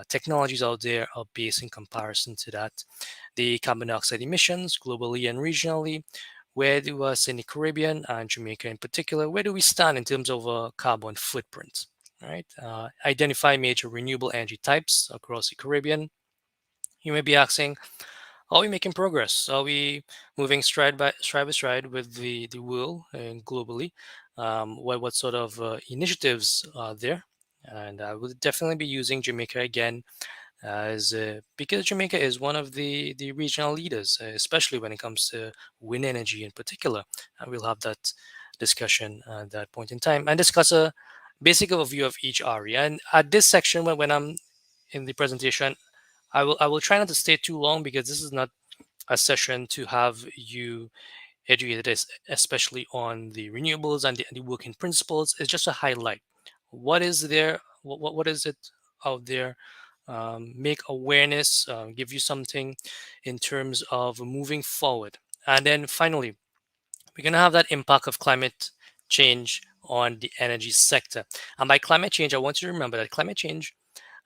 technologies out there are based in comparison to that. The carbon dioxide emissions globally and regionally, where do us in the Caribbean and Jamaica in particular, where do we stand in terms of a carbon footprint? Right? Identify major renewable energy types across the Caribbean. You may be asking, are we making progress? Are we moving stride by stride with the world and globally? What sort of initiatives are there? And I will definitely be using Jamaica again as because Jamaica is one of the regional leaders, especially when it comes to wind energy in particular. And we'll have that discussion at that point in time and discuss a basic overview of each area. And at this section, when I'm in the presentation, I will try not to stay too long because this is not a session to have you educated, especially on the renewables and the working principles. It's just a highlight. What is there? What is it out there? Make awareness, give you something in terms of moving forward. And then finally, we're going to have that impact of climate change on the energy sector. And by climate change, I want you to remember that climate change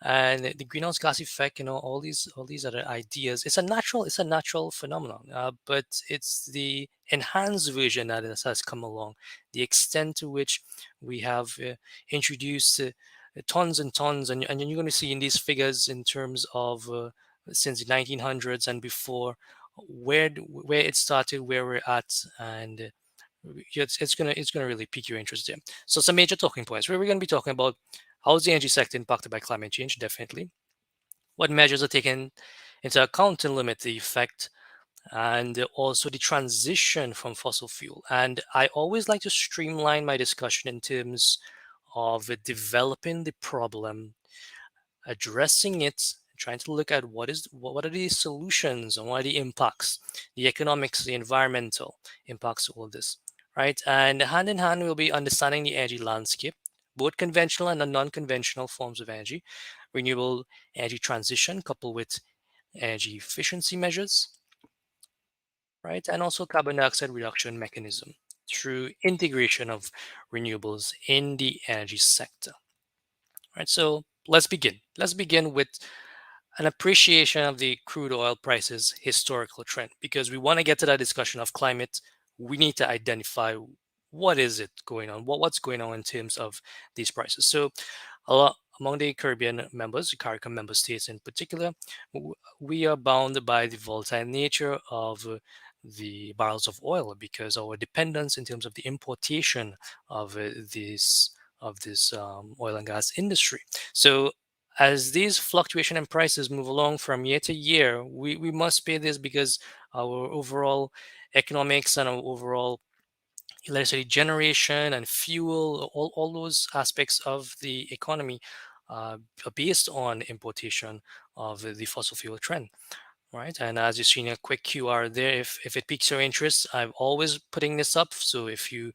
and the greenhouse gas effect, all these other ideas, it's a natural phenomenon, but it's the enhanced version that has come along, the extent to which we have introduced tons and tons, and you're going to see in these figures in terms of since the 1900s and before, where it started, where we're at, and it's gonna really pique your interest there. So some major talking points. Where we're going to be talking about how is the energy sector impacted by climate change? Definitely. What measures are taken into account to limit the effect, and also the transition from fossil fuel. And I always like to streamline my discussion in terms of developing the problem, addressing it, trying to look at what are the solutions and what are the impacts, the economics, the environmental impacts of all this, right? And hand in hand, we'll be understanding the energy landscape, both conventional and non-conventional forms of energy, renewable energy transition coupled with energy efficiency measures, right? And also carbon dioxide reduction mechanism through integration of renewables in the energy sector. Right, so let's begin. Let's begin with an appreciation of the crude oil prices historical trend, because we want to get to that discussion of climate. We need to identify what is it going on, what's going on in terms of these prices. So a lot among the Caribbean members, the CARICOM member states in particular, we are bound by the volatile nature of the barrels of oil because our dependence in terms of the importation of this oil and gas industry. So as these fluctuation in prices move along from year to year, we must pay this because our overall economics and our overall electricity generation and fuel, all those aspects of the economy are based on importation of the fossil fuel trend. Right, and as you see in a quick QR there, if it piques your interest, I'm always putting this up. So if you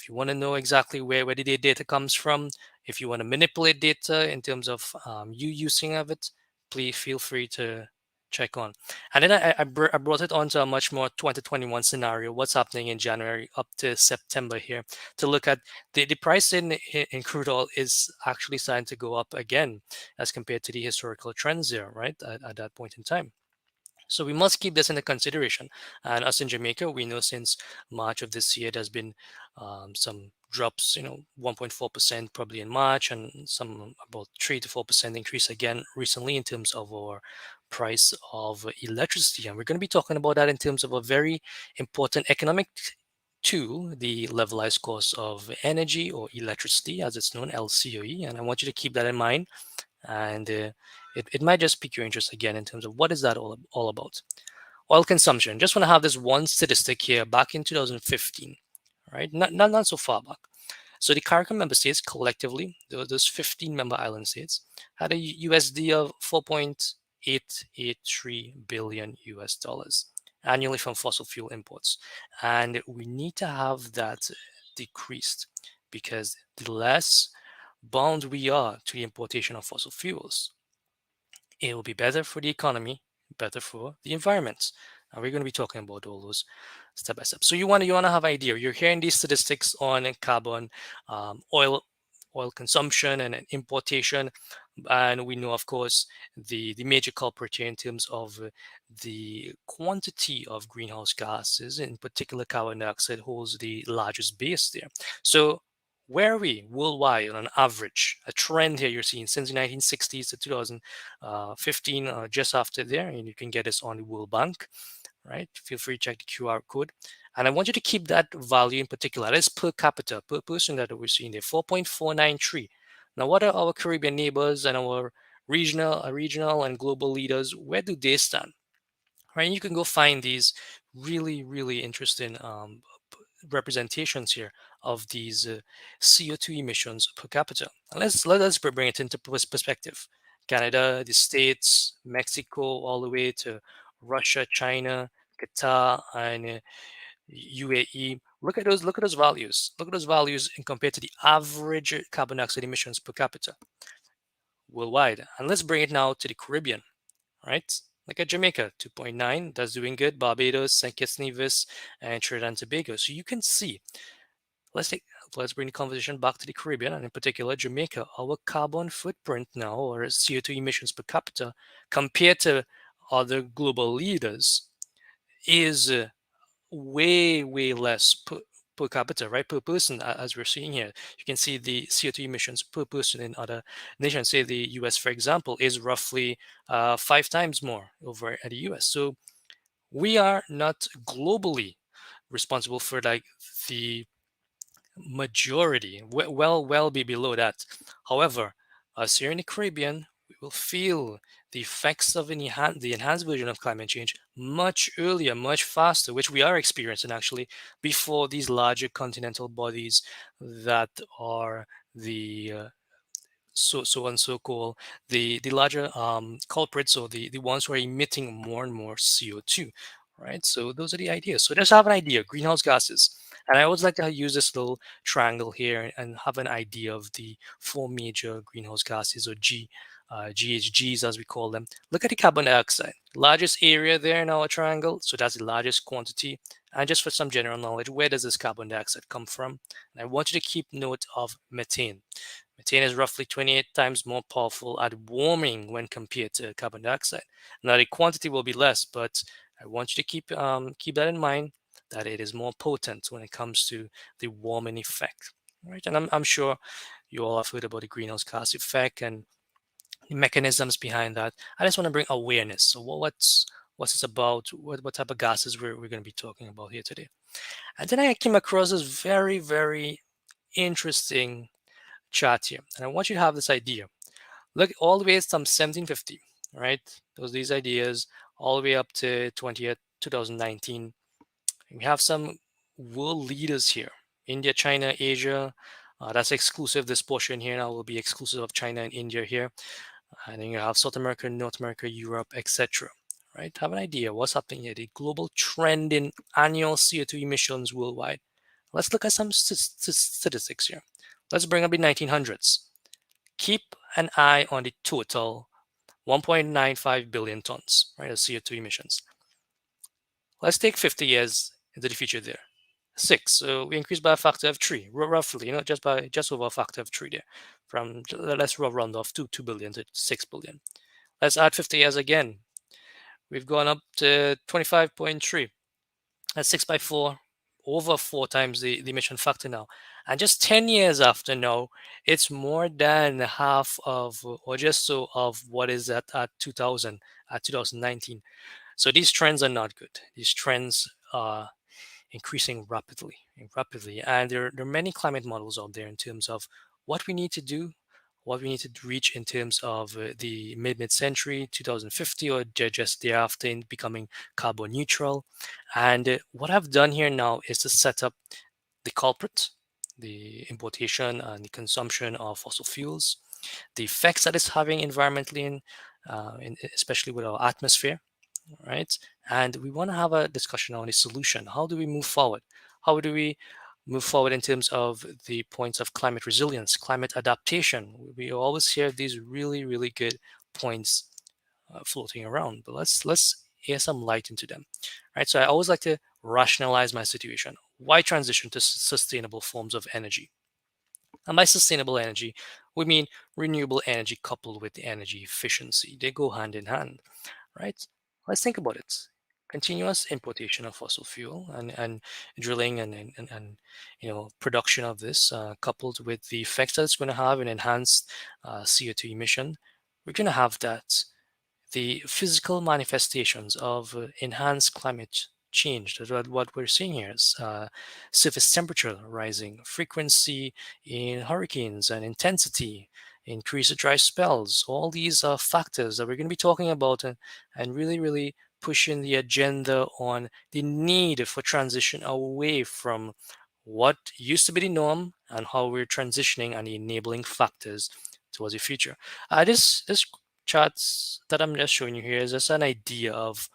want to know exactly where the data comes from, if you want to manipulate data in terms of you using of it, please feel free to check on. And then I brought it onto a much more 2021 scenario, what's happening in January up to September here, to look at the price in crude oil is actually starting to go up again as compared to the historical trends there, right, at that point in time. So we must keep this into consideration. And us in Jamaica, we know since March of this year, there's been some drops, 1.4% probably in March, and some about 3 to 4% increase again recently in terms of our price of electricity. And we're going to be talking about that in terms of a very important economic tool, the levelized cost of energy or electricity, as it's known, LCOE. And I want you to keep that in mind. And it might just pique your interest again in terms of what is that all about. Oil consumption. Just want to have this one statistic here back in 2015, right? Not so far back. So the CARICOM member states collectively, those 15 member island states, had a USD of 4.883 billion US dollars annually from fossil fuel imports. And we need to have that decreased, because the less bound we are to the importation of fossil fuels, it will be better for the economy, better for the environment. And we're going to be talking about all those step by step. So you want to have an idea. You're hearing these statistics on carbon, oil consumption and importation, and we know, of course, the major culprit here in terms of the quantity of greenhouse gases, in particular carbon dioxide, holds the largest base there. So where are we worldwide on an average? A trend here you're seeing since the 1960s to 2015, just after there, and you can get this on the World Bank, right? Feel free to check the QR code. And I want you to keep that value in particular. That is per capita, per person that we're seeing there, 4.493. Now, what are our Caribbean neighbors and our regional and global leaders? Where do they stand? Right? You can go find these really, really interesting representations here of these CO2 emissions per capita. And let us bring it into perspective. Canada, the States, Mexico, all the way to Russia, China, Qatar, and UAE. Look at those values. Look at those values in compared to the average carbon dioxide emissions per capita worldwide. And let's bring it now to the Caribbean, right? Look at Jamaica, 2.9, that's doing good. Barbados, St. Kitts and Nevis, and Trinidad and Tobago. So you can see, let's bring the conversation back to the Caribbean, and in particular Jamaica. Our carbon footprint now, or CO2 emissions per capita, compared to other global leaders, is way less per capita, right, per person, as we're seeing here. You can see the CO2 emissions per person in other nations. Say the US, for example, is roughly 5 times more over at the US. So we are not globally responsible for like the majority, well be below that. However, us here in the Caribbean, we will feel the effects of the enhanced version of climate change much earlier, much faster, which we are experiencing actually before these larger continental bodies that are the so called the larger culprits, or the ones who are emitting more and more CO2. Right, so those are the ideas. So just have an idea, greenhouse gases. And I always like to use this little triangle here and have an idea of the 4 major greenhouse gases, or GHGs as we call them. Look at the carbon dioxide, largest area there in our triangle. So that's the largest quantity. And just for some general knowledge, where does this carbon dioxide come from? And I want you to keep note of methane. Methane is roughly 28 times more powerful at warming when compared to carbon dioxide. Now the quantity will be less, but I want you to keep that in mind, that it is more potent when it comes to the warming effect. Right? And I'm sure you all have heard about the greenhouse gas effect and the mechanisms behind that. I just want to bring awareness. So what's this about? What type of gases we're going to be talking about here today? And then I came across this very, very interesting chart here. And I want you to have this idea. Look all the way from 1750, right? These ideas all the way up to 2019. We have some world leaders here, India, China, Asia. That's exclusive. This portion here now will be exclusive of China and India here. And then you have South America, North America, Europe, etc. Right? Have an idea what's happening here. The global trend in annual CO2 emissions worldwide. Let's look at some statistics here. Let's bring up the 1900s. Keep an eye on the total 1.95 billion tons, right, of CO2 emissions. Let's take 50 years into the future there. 6. So we increased by a factor of 3, roughly, just over a factor of 3 there. From, let's round off to 2 billion to 6 billion. Let's add 50 years again. We've gone up to 25.3. That's 6 by 4, over 4 times the emission factor now. And just 10 years after now, it's more than half of, or just so of what is at 2019. So these trends are not good. These trends are increasing rapidly. And there are many climate models out there in terms of what we need to do, what we need to reach in terms of the mid-century, 2050, or just thereafter in becoming carbon neutral. And what I've done here now is to set up the culprit, the importation and the consumption of fossil fuels, the effects that it's having environmentally, especially with our atmosphere, right? And we want to have a discussion on a solution. How do we move forward? How do we move forward in terms of the points of climate resilience, climate adaptation? We always hear these really, really good points floating around, but let's air some light into them, right? So I always like to rationalize my situation. Why transition to sustainable forms of energy? And by sustainable energy, we mean renewable energy coupled with energy efficiency. They go hand in hand, right? Let's think about it. Continuous importation of fossil fuel and drilling and production of this, coupled with the effects that it's going to have in enhanced CO2 emission, we're going to have that the physical manifestations of enhanced climate change. What we're seeing here is surface temperature rising, frequency in hurricanes and intensity, increased dry spells. All these are factors that we're going to be talking about and really, really pushing the agenda on the need for transition away from what used to be the norm and how we're transitioning and the enabling factors towards the future. This charts that I'm just showing you here is just an idea of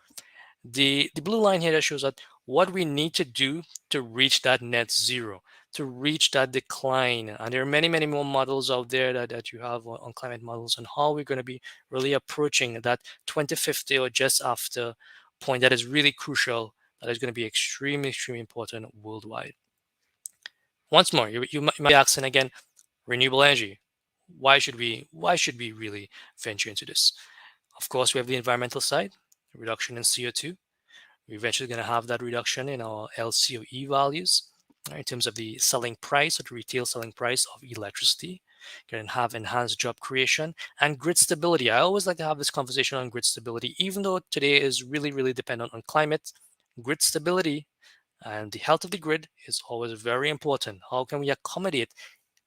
the blue line here that shows that what we need to do to reach that net zero, to reach that decline. And there are many, many more models out there that you have on climate models and how we're going to be really approaching that 2050 or just after point that is really crucial, that is going to be extremely, extremely important worldwide. Once more, you might be asking again, renewable energy. Why should we really venture into this? Of course, we have the environmental side, reduction in CO2. We're eventually going to have that reduction in our LCOE values, right, in terms of the selling price or the retail selling price of electricity. You're going to have enhanced job creation and grid stability. I always like to have this conversation on grid stability, even though today is really, really dependent on climate. Grid stability and the health of the grid is always very important. How can we accommodate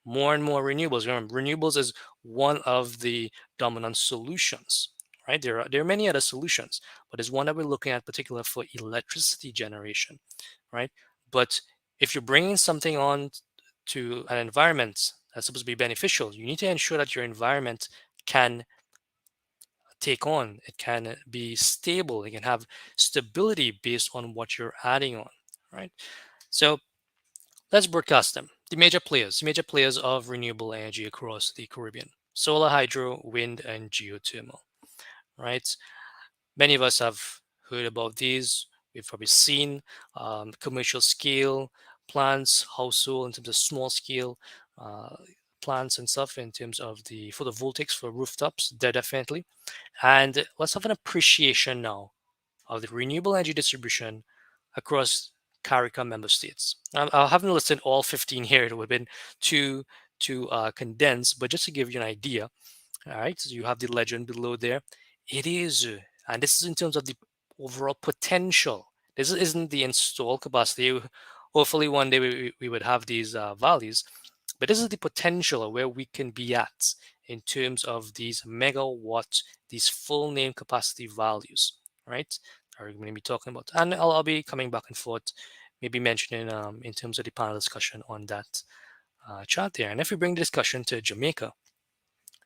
more and more renewables? Remember, renewables is one of the dominant solutions, right? There are many other solutions, but there's one that we're looking at particular for electricity generation, right? But if you're bringing something on to an environment that's supposed to be beneficial, you need to ensure that your environment can take on, it can be stable, it can have stability based on what you're adding on, right? So let's broadcast them. The major players of renewable energy across the Caribbean: solar, hydro, wind, and geothermal, right? Many of us have heard about these. We've probably seen commercial scale plants, household in terms of small scale plants and stuff in terms of the photovoltaics for rooftops, definitely. And let's have an appreciation now of the renewable energy distribution across CARICOM member states. I haven't listed all 15 here. It would have been too condensed, but just to give you an idea, all right, so you have the legend below there. It is, and this is in terms of the overall potential. This isn't the installed capacity. Hopefully one day we would have these values, but this is the potential of where we can be at in terms of these megawatts, these full name capacity values, right? Are we going to be talking about? And I'll be coming back and forth maybe mentioning in terms of the panel discussion on that chart there. And if we bring the discussion to Jamaica,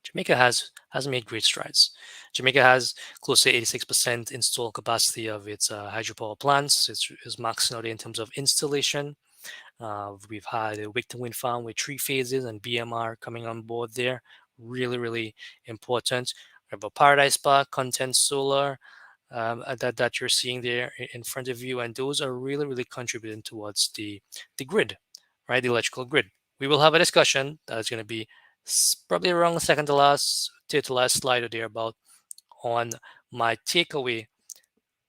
Jamaica has made great strides. Jamaica has close to 86% installed capacity of its hydropower plants. It's maxing out in terms of installation. We've had a Wigton Wind Farm with 3 phases and BMR coming on board there. Really, really important. We have a Paradise Park, Content Solar that you're seeing there in front of you, and those are really, really contributing towards the grid, right? The electrical grid. We will have a discussion that's going to be probably around the second to last, third to last slide or thereabout on my takeaway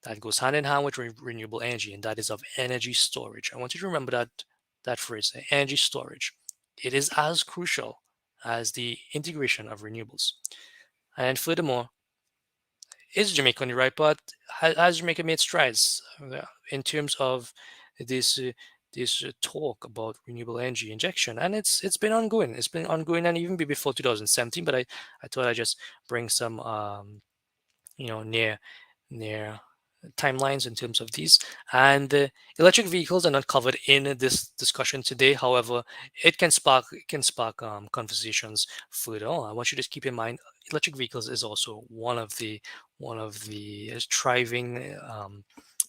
that goes hand in hand with renewable energy, and that is of energy storage. I want you to remember that phrase, energy storage. It is as crucial as the integration of renewables. And furthermore, is Jamaica on the right path? Has Jamaica made strides in terms of this talk about renewable energy injection? And it's been ongoing. It's been ongoing, and even before 2017. But I thought I'd just bring some near timelines in terms of these. And electric vehicles are not covered in this discussion today. However, it can spark conversations further on. I want you to keep in mind electric vehicles is also one of the thriving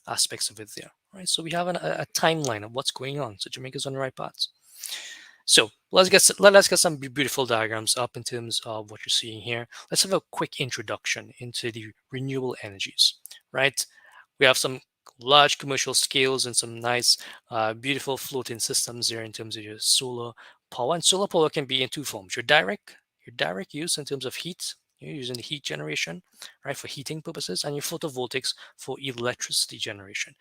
aspects of it there, right? So we have a timeline of what's going on. So Jamaica's on the right path. So let us get some beautiful diagrams up in terms of what you're seeing here. Let's have a quick introduction into the renewable energies, right? We have some large commercial scales and some nice, beautiful floating systems there in terms of your solar power. And solar power can be in 2 forms: your direct use in terms of heat, you're using the heat generation, right, for heating purposes, and your photovoltaics for electricity generation.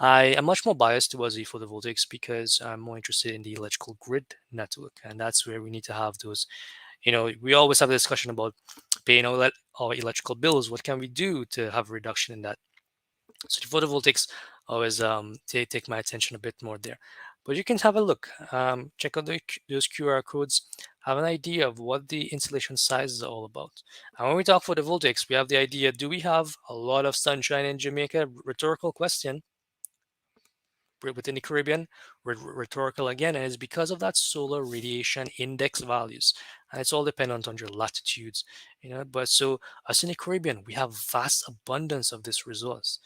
I am much more biased towards the photovoltaics because I'm more interested in the electrical grid network, and that's where we need to have those. We always have a discussion about paying our electrical bills. What can we do to have a reduction in that? So the photovoltaics always take my attention a bit more there. But you can have a look, check out those QR codes, have an idea of what the installation sizes are all about. And when we talk photovoltaics, we have the idea, do we have a lot of sunshine in Jamaica? Rhetorical question. Within the Caribbean, rhetorical again, and it's because of that solar radiation index values, and it's all dependent on your latitudes, But so us in the Caribbean, we have vast abundance of this resource,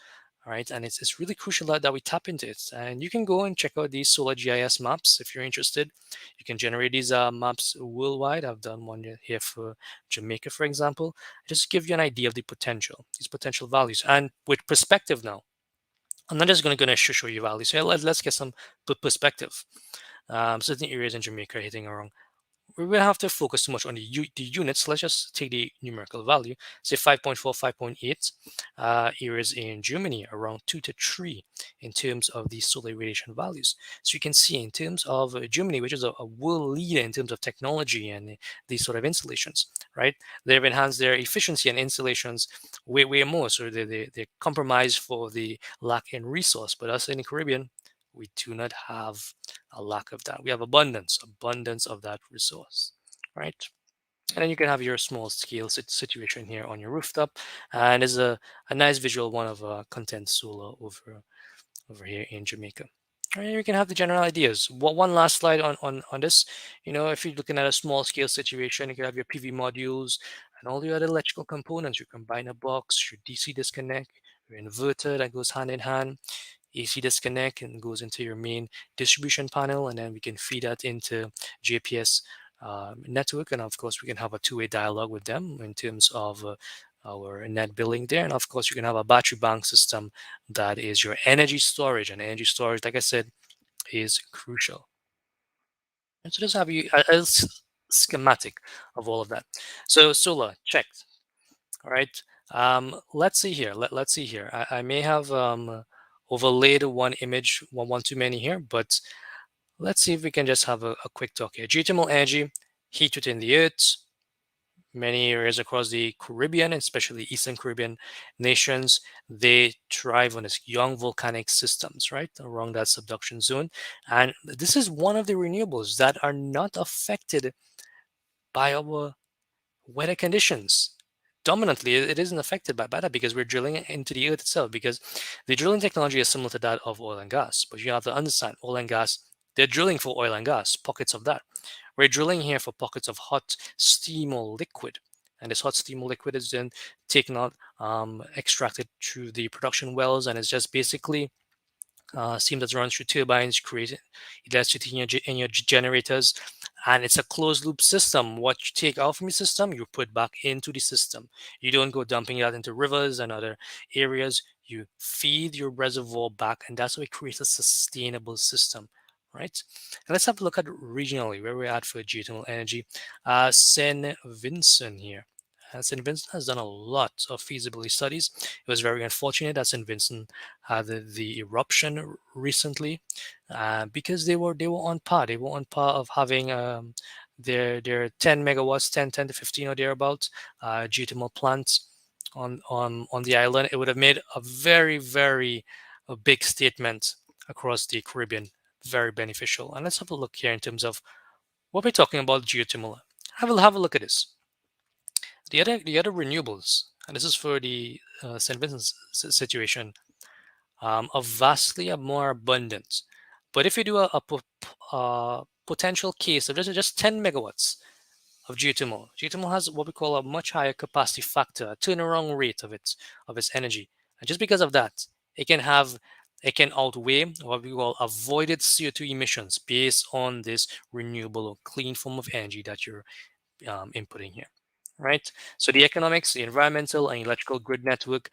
all right, and it's really crucial that we tap into it. And you can go and check out these solar GIS maps if you're interested. You can generate these maps worldwide. I've done one here for Jamaica, for example, just to give you an idea of these potential values, and with perspective now. I'm not just going to show you values. So let's get some perspective. Certain areas in Jamaica are hitting around. We will have to focus too much on the units. Let's just take the numerical value, say 5.4, 5.8. Areas in Germany around 2 to 3 in terms of the solar radiation values. So you can see in terms of Germany, which is a world leader in terms of technology and these sort of installations, right? They've enhanced their efficiency and installations way more. So they compromise for the lack in resource. But us in the Caribbean, we do not have a lack of that. We have abundance of that resource, right? And then you can have your small scale situation here on your rooftop, and there's a nice visual one of Content Solar over here in Jamaica. And you can have the general ideas. One last slide on this. If you're looking at a small scale situation, you can have your PV modules and all the other electrical components. Your combiner box, your DC disconnect, your inverter that goes hand in hand, AC disconnect and goes into your main distribution panel, and then we can feed that into JPS network, and of course we can have a two-way dialogue with them in terms of our net billing there. And of course you can have a battery bank system that is your energy storage, and energy storage, like I said, is crucial. And so just have you a schematic of all of that. So solar checked. All right, let's see here. Let's see here. I may have overlaid one image, one too many here, but let's see if we can just have a quick talk here. Geothermal energy, heat within the earth. Many areas across the Caribbean, especially Eastern Caribbean nations, they thrive on this young volcanic systems, right, around that subduction zone. And this is one of the renewables that are not affected by our weather conditions. predominantly it isn't affected by that because we're drilling into the earth itself, because the drilling technology is similar to that of oil and gas. But you have to understand, oil and gas, they're drilling for oil and gas, pockets of that. We're drilling here for pockets of hot steam or liquid. And this hot steam or liquid is then taken out, extracted through the production wells, and it's just basically steam that runs through turbines, create electricity in your generators, and it's a closed loop system. What you take out from your system, you put back into the system. You don't go dumping it out into rivers and other areas. You feed your reservoir back, and that's how it creates a sustainable system, right? And let's have a look at regionally where we're at for geothermal energy. St. Vincent here. St. Vincent has done a lot of feasibility studies. It was very unfortunate that St. Vincent had the eruption recently, because they were on par. They were on par of having their 10 megawatts, 10 to 15 or thereabouts, geothermal plants on the island. It would have made a very big statement across the Caribbean, very beneficial. And let's have a look here in terms of what we're talking about geothermal. Have a look at this. The other renewables, and this is for the St. Vincent situation, are vastly more abundant. But if you do a potential case of just 10 megawatts of geothermal, geothermal has what we call a much higher capacity factor, a turnaround rate of its energy, and just because of that, it can outweigh what we call avoided CO2 emissions based on this renewable or clean form of energy that you're inputting here, right? So the economics, the environmental, and electrical grid network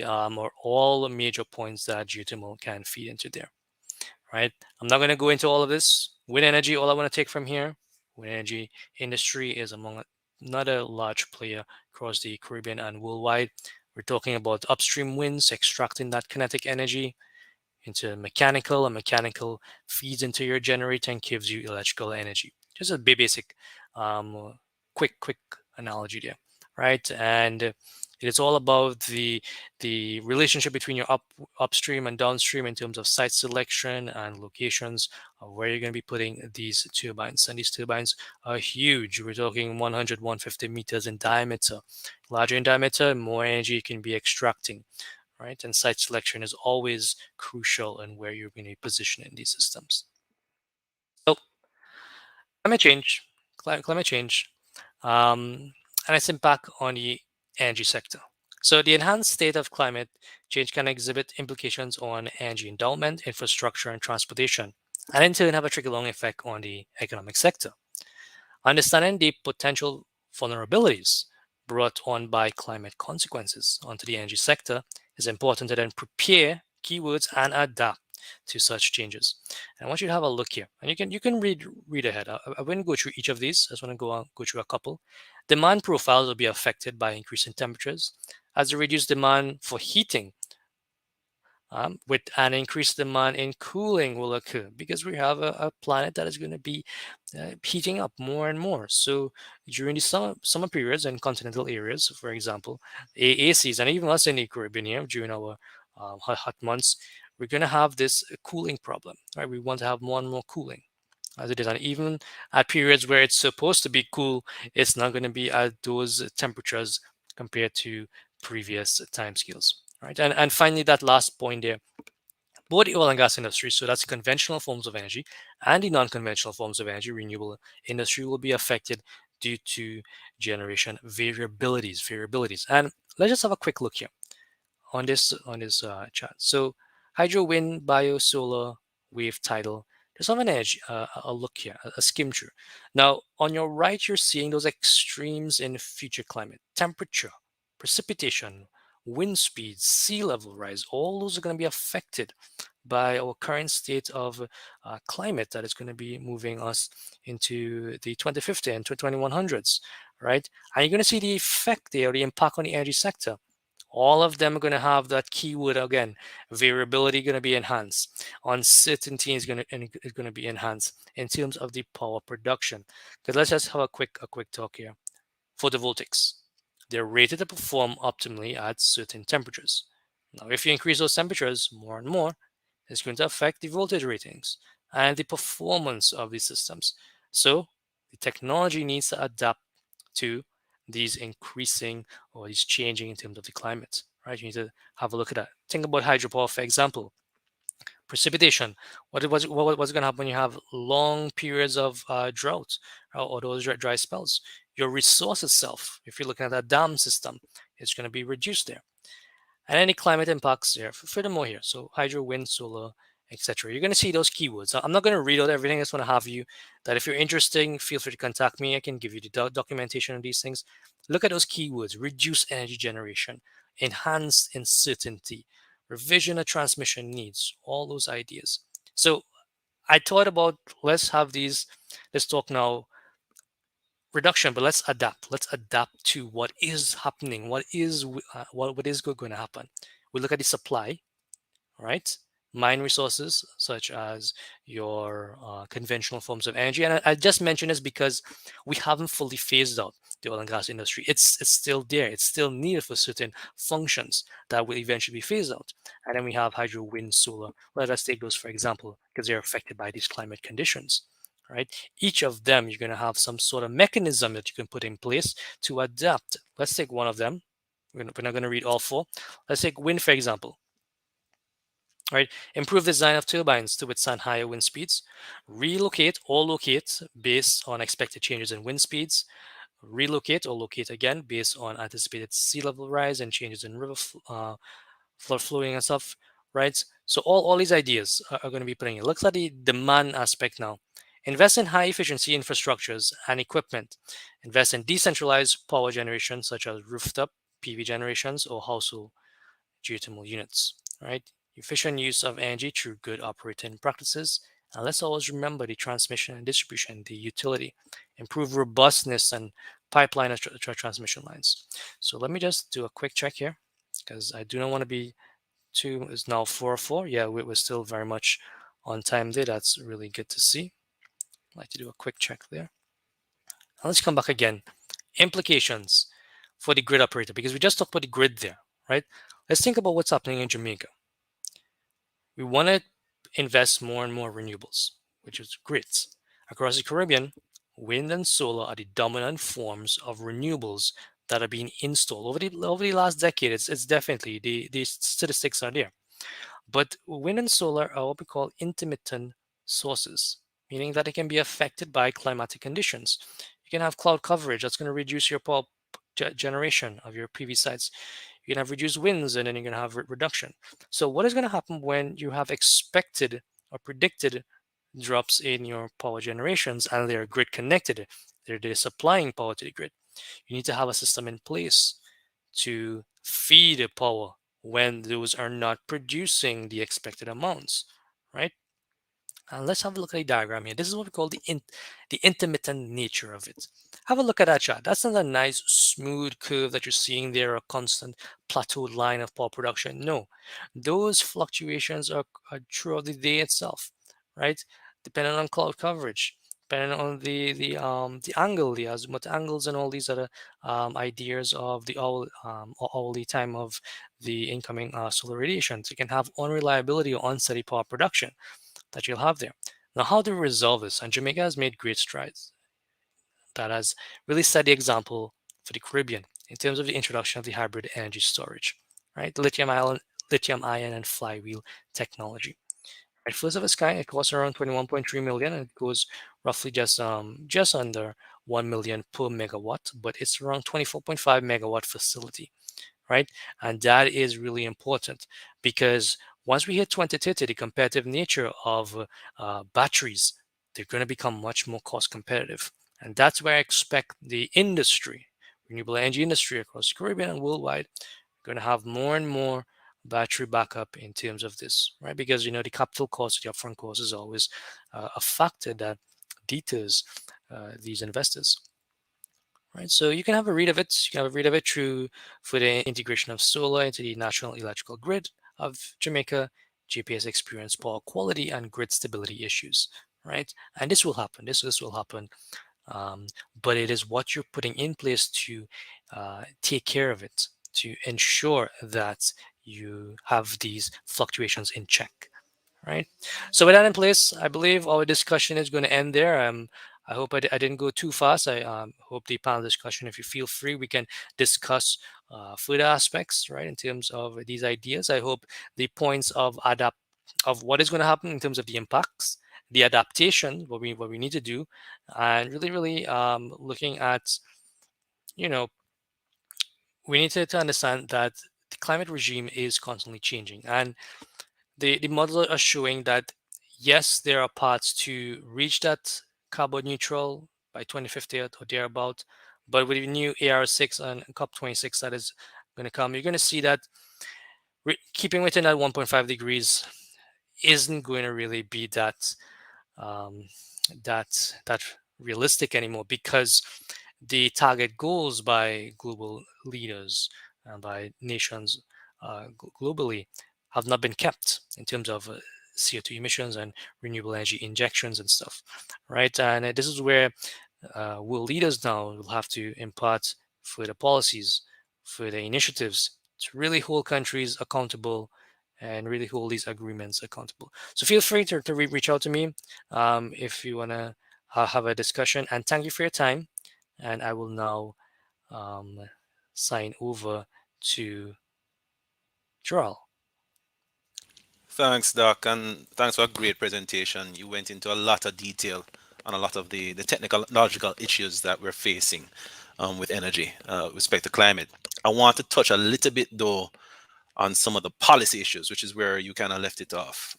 are all major points that geothermal can feed into there, right? I'm not going to go into all of this. Wind energy, all I want to take from here, wind energy industry is among another large player across the Caribbean and worldwide. We're talking about upstream winds, extracting that kinetic energy into mechanical, and mechanical feeds into your generator and gives you electrical energy. Just a basic, quick analogy there, right? And it is all about the relationship between your upstream and downstream in terms of site selection and locations of where you're going to be putting these turbines. And these turbines are huge. We're talking 100, 150 meters in diameter. Larger in diameter, more energy you can be extracting, right? And site selection is always crucial in where you're going to be positioning these systems. So climate change, and its impact on the energy sector. So the enhanced state of climate change can exhibit implications on energy endowment, infrastructure, and transportation, and in turn have a trickle-down effect on the economic sector. Understanding the potential vulnerabilities brought on by climate consequences onto the energy sector is important to then prepare keywords and adapt to such changes. And I want you to have a look here, and you can read ahead. I wouldn't go through each of these. I just want to go through a couple. Demand profiles will be affected by increasing temperatures, as the reduced demand for heating with an increased demand in cooling will occur, because we have a planet that is going to be heating up more and more. So during the summer periods in continental areas, for example, AACs, and even us in the Caribbean here during our hot months, we're going to have this cooling problem, right? We want to have more and more cooling as it is. And even at periods where it's supposed to be cool, it's not going to be at those temperatures compared to previous timescales, right? And finally, that last point there, both the oil and gas industry, so that's conventional forms of energy, and the non-conventional forms of energy, renewable industry, will be affected due to generation variabilities. And let's just have a quick look here on this chart. So hydro, wind, bio, solar, wave, tidal. Just have an edge, a look here, a skim through. Now, on your right, you're seeing those extremes in future climate, temperature, precipitation, wind speeds, sea level rise. All those are going to be affected by our current state of climate that is going to be moving us into the 2050 and 2100s, right? And you're going to see the effect there, the impact on the energy sector. All of them are going to have that keyword again. Variability going to be enhanced. Uncertainty is going to be enhanced in terms of the power production. Because let's just have a quick talk here. Photovoltaics, they're rated to perform optimally at certain temperatures. Now, if you increase those temperatures more and more, it's going to affect the voltage ratings and the performance of these systems. So the technology needs to adapt to these increasing or these changing in terms of the climate, right? You need to have a look at that. Think about hydropower, for example. Precipitation. What's going to happen when you have long periods of drought or those dry spells? Your resource itself, if you're looking at that dam system, it's going to be reduced there. And any climate impacts there, furthermore here. So hydro, wind, solar, etc. You're going to see those keywords. I'm not going to read out everything. I just want to have you that if you're interested, feel free to contact me. I can give you the documentation of these things. Look at those keywords: reduce energy generation, enhance uncertainty, revision of transmission needs, all those ideas. So I thought about, let's talk now reduction, but let's adapt to what is happening, what is going to happen. We look at the supply, right? Mine resources such as your conventional forms of energy, and I just mentioned this because we haven't fully phased out the oil and gas industry. It's still there. It's still needed for certain functions that will eventually be phased out. And then we have hydro, wind, solar. Let us take those for example, because they're affected by these climate conditions, right? Each of them, you're going to have some sort of mechanism that you can put in place to adapt. Let's take one of them. We're not going to read all four. Let's take wind, for example. Right, improve design of turbines to withstand higher wind speeds, relocate or locate based on expected changes in wind speeds, relocate or locate again based on anticipated sea level rise and changes in river flood flowing and stuff, right? So all these ideas are going to be putting it. Looks at the demand aspect now. Invest in high efficiency infrastructures and equipment. Invest in decentralized power generation such as rooftop PV generations or household geothermal units, right? Efficient use of energy through good operating practices. And let's always remember the transmission and distribution, the utility, improve robustness and pipeline transmission lines. So let me just do a quick check here because I do not want to be too, it's now 4:04. Yeah, we're still very much on time there. That's really good to see. I'd like to do a quick check there. Now let's come back again. Implications for the grid operator, because we just talked about the grid there, right? Let's think about what's happening in Jamaica. We want to invest more and more renewables, which is great. Across the Caribbean, wind and solar are the dominant forms of renewables that are being installed over the last decade. It's definitely the statistics are there. But wind and solar are what we call intermittent sources, meaning that it can be affected by climatic conditions. You can have cloud coverage that's going to reduce your power generation of your PV sites. You're going to have reduced winds and then you're going to have reduction. So what is going to happen when you have expected or predicted drops in your power generations and they're grid connected, they're supplying power to the grid? You need to have a system in place to feed the power when those are not producing the expected amounts, right? And let's have a look at the diagram here. This is what we call the intermittent nature of it. Have a look at that chart. That's not a nice smooth curve that you're seeing there, a constant plateaued line of power production. No, those fluctuations are throughout the day itself, right? Depending on cloud coverage, depending on the angle, the azimuth angles, and all these other ideas of the hourly time of the incoming solar radiation. So you can have unreliability or unsteady power production that you'll have there. Now, how do we resolve this? And Jamaica has made great strides. That has really set the example for the Caribbean in terms of the introduction of the hybrid energy storage, right? The lithium ion and flywheel technology. Right, first of its kind, it costs around 21.3 million, and it goes roughly just under 1 million per megawatt, but it's around 24.5 megawatt facility, right? And that is really important because once we hit 2030, the competitive nature of batteries, they're going to become much more cost competitive. And that's where I expect the industry, renewable energy industry across the Caribbean and worldwide, going to have more and more battery backup in terms of this, right? Because, the capital cost, the upfront cost is always a factor that deters these investors. Right, so you can have a read of it. You can have a read of it for the integration of solar into the national electrical grid of Jamaica, GPS experience power quality and grid stability issues, right? And this will happen. This will happen, but it is what you're putting in place to take care of it, to ensure that you have these fluctuations in check, right? So with that in place, I believe our discussion is going to end there. I hope I didn't go too fast. I hope the panel discussion, if you feel free, we can discuss further aspects, right, in terms of these ideas. I hope the points of what is going to happen in terms of the impacts, the adaptation, what we need to do, and really looking at, you know, we need to understand that the climate regime is constantly changing, and the models are showing that yes, there are paths to reach that carbon neutral by 2050 or thereabout, but with the new AR6 and COP26 that is going to come, you're going to see that keeping within that 1.5 degrees isn't going to really be that um, that realistic anymore, because the target goals by global leaders and by nations globally have not been kept in terms of CO2 emissions and renewable energy injections and stuff, right? And this is where world leaders now will have to impart further policies, further initiatives to really hold countries accountable and really hold these agreements accountable. So feel free to reach out to me if you want to have a discussion. And thank you for your time. And I will now sign over to Joel. Thanks, Doc, and thanks for a great presentation. You went into a lot of detail on a lot of the technological issues that we're facing with energy, with respect to climate. I want to touch a little bit, though, on some of the policy issues, which is where you kind of left it off.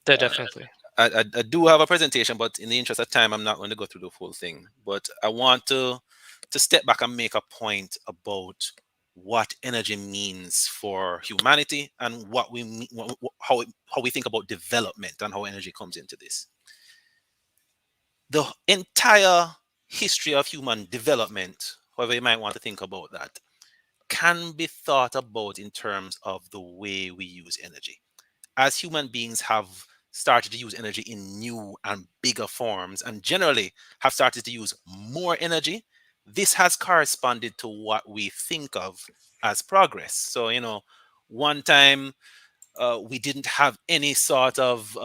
Definitely. I do have a presentation, but in the interest of time, I'm not going to go through the full thing. But I want to step back and make a point about what energy means for humanity and what we mean, how we think about development and how energy comes into this. The entire history of human development, however you might want to think about that, can be thought about in terms of the way we use energy. As human beings have started to use energy in new and bigger forms, and generally have started to use more energy, this has corresponded to what we think of as progress. So, one time we didn't have any sort of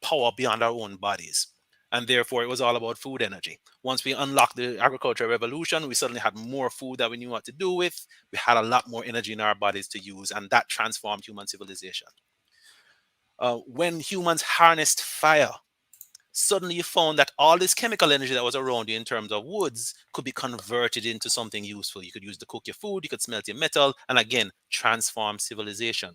power beyond our own bodies. And therefore, it was all about food energy. Once we unlocked the agricultural revolution, we suddenly had more food that we knew what to do with. We had a lot more energy in our bodies to use, and that transformed human civilization. When humans harnessed fire, suddenly you found that all this chemical energy that was around you in terms of woods could be converted into something useful. You could use to cook your food, you could smelt your metal, and again, transform civilization.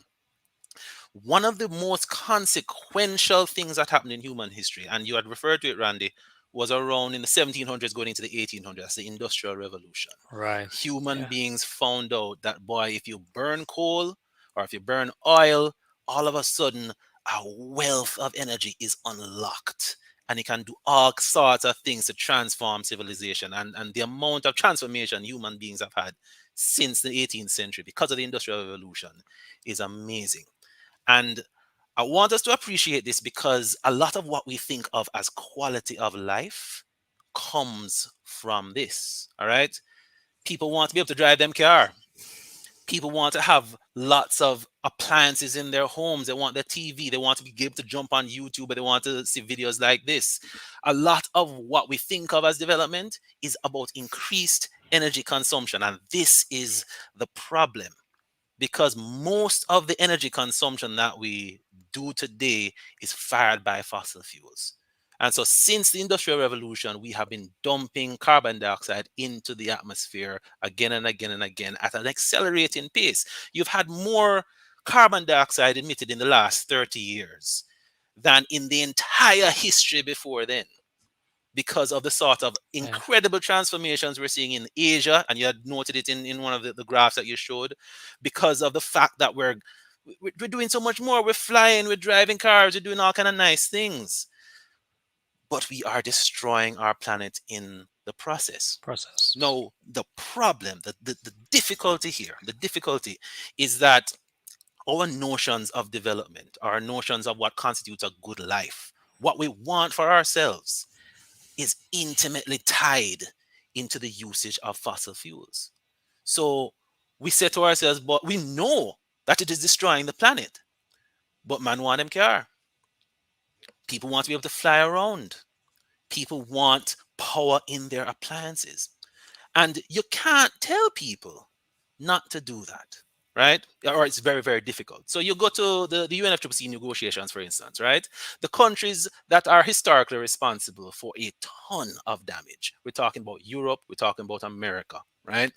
One of the most consequential things that happened in human history, and you had referred to it, Randy, was around in the 1700s going into the 1800s, the Industrial Revolution. Right. Human beings found out that, boy, if you burn coal or if you burn oil, all of a sudden a wealth of energy is unlocked. And it can do all sorts of things to transform civilization. And the amount of transformation human beings have had since the 18th century because of the Industrial Revolution is amazing. And I want us to appreciate this because a lot of what we think of as quality of life comes from this. All right. People want to be able to drive them car. People want to have lots of appliances in their homes. They want their TV. They want to be able to jump on YouTube, but they want to see videos like this. A lot of what we think of as development is about increased energy consumption. And this is the problem, because most of the energy consumption that we do today is fired by fossil fuels. And so since the Industrial Revolution, we have been dumping carbon dioxide into the atmosphere again and again and again at an accelerating pace. You've had more carbon dioxide emitted in the last 30 years than in the entire history before then, because of the sort of incredible transformations we're seeing in Asia, and you had noted it in one of the graphs that you showed, because of the fact that we're doing so much more. We're flying, we're driving cars, we're doing all kind of nice things. But we are destroying our planet in the process. No, the problem, the difficulty here, the difficulty is that our notions of development, our notions of what constitutes a good life, what we want for ourselves, is intimately tied into the usage of fossil fuels. So we say to ourselves, but we know that it is destroying the planet, but man want them car. People want to be able to fly around. People want power in their appliances. And you can't tell people not to do that, right? Or it's very, very difficult. So you go to the UNFCCC negotiations, for instance, right? The countries that are historically responsible for a ton of damage. We're talking about Europe, we're talking about America, right?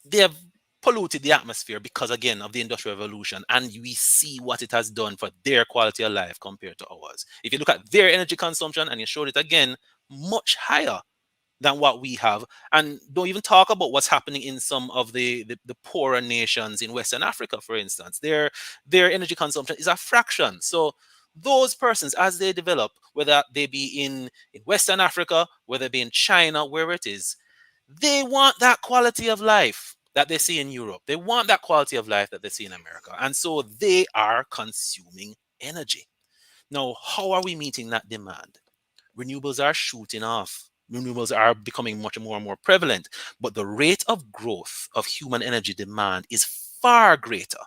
They have polluted the atmosphere because, again, of the Industrial Revolution, and we see what it has done for their quality of life compared to ours. If you look at their energy consumption, and you showed it again, much higher than what we have. And don't even talk about what's happening in some of the poorer nations in Western Africa, for instance. Their energy consumption is a fraction. So those persons, as they develop, whether they be in Western Africa, whether they be in China, wherever it is, they want that quality of life that they see in Europe. They want that quality of life that they see in America. And so they are consuming energy. Now, how are we meeting that demand? Renewables are shooting off. Renewables are becoming much more and more prevalent, but the rate of growth of human energy demand is far greater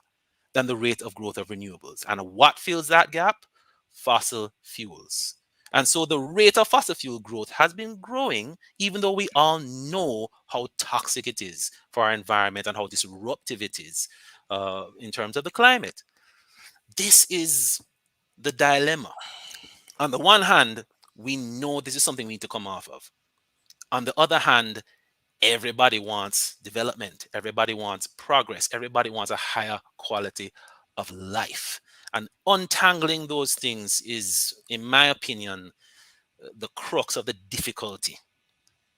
than the rate of growth of renewables. And what fills that gap? Fossil fuels. And so the rate of fossil fuel growth has been growing, even though we all know how toxic it is for our environment and how disruptive it is in terms of the climate. This is the dilemma. On the one hand, we know this is something we need to come off of. On the other hand, everybody wants development. Everybody wants progress. Everybody wants a higher quality of life. And untangling those things is, in my opinion, the crux of the difficulty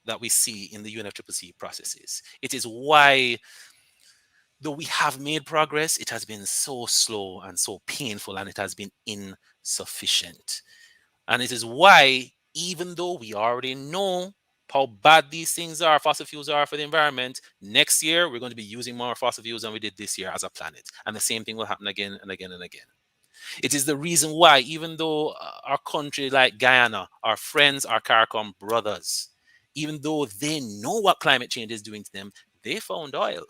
that we see in the UNFCCC processes. It is why, though we have made progress, it has been so slow and so painful, and it has been insufficient. And it is why, even though we already know how bad these things are, fossil fuels are for the environment, next year we're going to be using more fossil fuels than we did this year as a planet. And the same thing will happen again and again and again. It is the reason why, even though our country like Guyana, our friends, our CARICOM brothers, even though they know what climate change is doing to them, they found oil.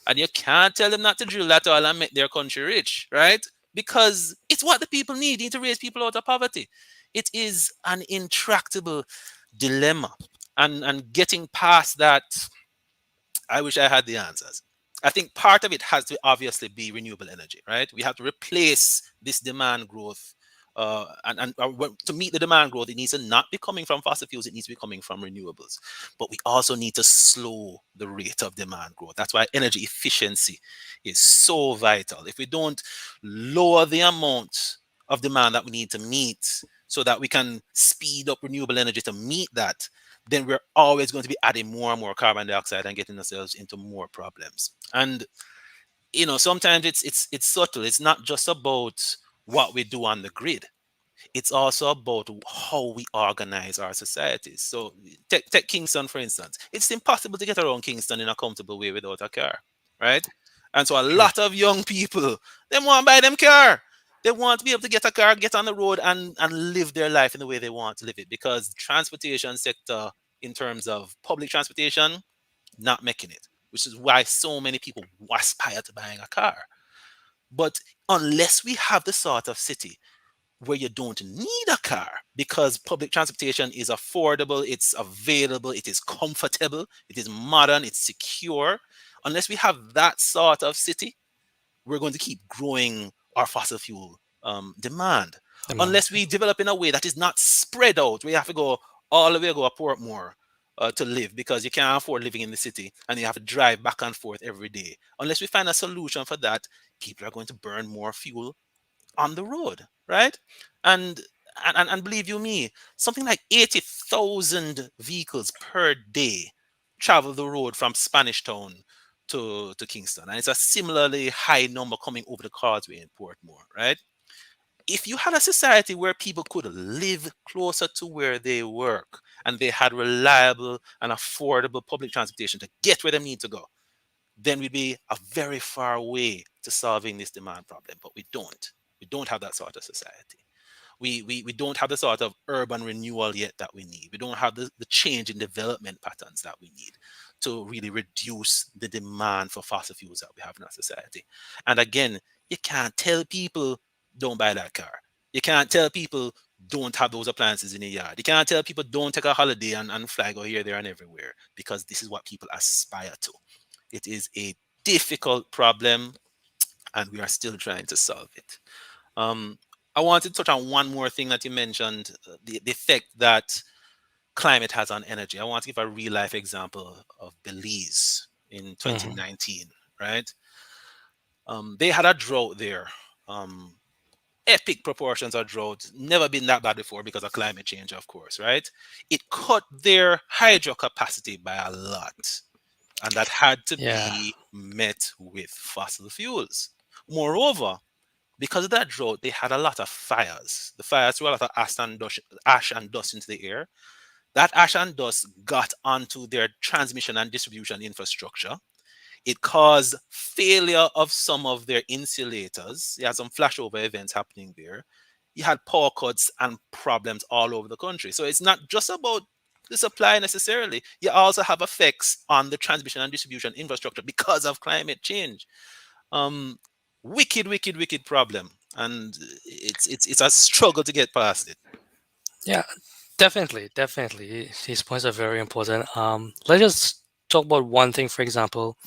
And you can't tell them not to drill that oil and make their country rich, right? Because it's what the people need. You need to raise people out of poverty. It is an intractable dilemma. And getting past that, I wish I had the answers. I think part of it has to obviously be renewable energy, right? We have to replace this demand growth. To meet the demand growth, it needs to not be coming from fossil fuels, it needs to be coming from renewables. But we also need to slow the rate of demand growth. That's why energy efficiency is so vital. If we don't lower the amount of demand that we need to meet so that we can speed up renewable energy to meet that, then we're always going to be adding more and more carbon dioxide and getting ourselves into more problems. And sometimes it's subtle. It's not just about what we do on the grid. It's also about how we organize our societies. So take Kingston, for instance. It's impossible to get around Kingston in a comfortable way without a car, right? And so a lot of young people, they want to buy them car. They want to be able to get a car, get on the road, and live their life in the way they want to live it. Because the transportation sector, in terms of public transportation, not making it, which is why so many people aspire to buying a car. But unless we have the sort of city where you don't need a car because public transportation is affordable, it's available, it is comfortable, it is modern, it's secure, unless we have that sort of city, we're going to keep growing our fossil fuel demand. Unless we develop in a way that is not spread out. We have to go all the way to Portmore to live, because you can't afford living in the city and you have to drive back and forth every day. Unless we find a solution for that, people are going to burn more fuel on the road, right? And believe you me, something like 80,000 vehicles per day travel the road from Spanish Town to Kingston. And it's a similarly high number coming over the Causeway in Portmore, right? If you had a society where people could live closer to where they work and they had reliable and affordable public transportation to get where they need to go, then we'd be a very far way to solving this demand problem. But we don't. We don't have that sort of society. We don't have the sort of urban renewal yet that we need. We don't have the change in development patterns that we need to really reduce the demand for fossil fuels that we have in our society. And again, you can't tell people don't buy that car. You can't tell people don't have those appliances in the yard. You cannot tell people don't take a holiday and fly go here, there, and everywhere, because this is what people aspire to. It is a difficult problem, and we are still trying to solve it. I want to touch on one more thing that you mentioned, the effect that climate has on energy. I want to give a real life example of Belize in 2019, right? They had a drought there. Epic proportions of drought, never been that bad before because of climate change, of course, right? It cut their hydro capacity by a lot, and that had to be met with fossil fuels. Moreover, because of that drought, they had a lot of fires. The fires threw a lot of ash and dust into the air. That ash and dust got onto their transmission and distribution infrastructure. It caused failure of some of their insulators. You had some flashover events happening there. You had power cuts and problems all over the country. So it's not just about the supply necessarily. You also have effects on the transmission and distribution infrastructure because of climate change. Wicked problem, and it's a struggle to get past it. Yeah, definitely. These points are very important. Let's just talk about one thing, for example.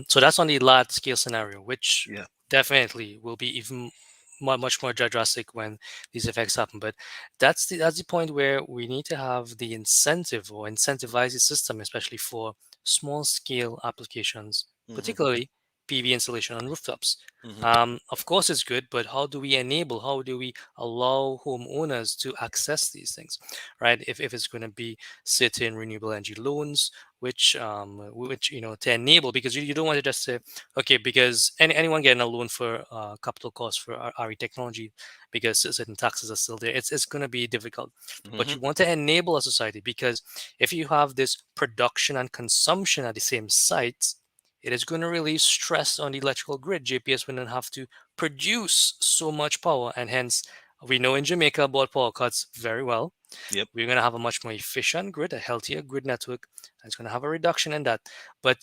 So that's on the large scale scenario, which Yeah. definitely will be even much more drastic when these effects happen. But that's the point where we need to have the incentive or incentivize the system, especially for small scale applications, particularly PV installation on rooftops. Of course, it's good, but how do we enable? How do we allow homeowners to access these things, right? If it's going to be certain renewable energy loans, which to enable, because you don't want to just say, okay, because anyone getting a loan for capital costs for RE technology, because certain taxes are still there, it's going to be difficult. But you want to enable a society, because if you have this production and consumption at the same site, it is going to release stress on the electrical grid. JPS will not have to produce so much power, and hence we know in Jamaica about power cuts very well. Yep. We're going to have a much more efficient grid, a healthier grid network, and it's going to have a reduction in that. But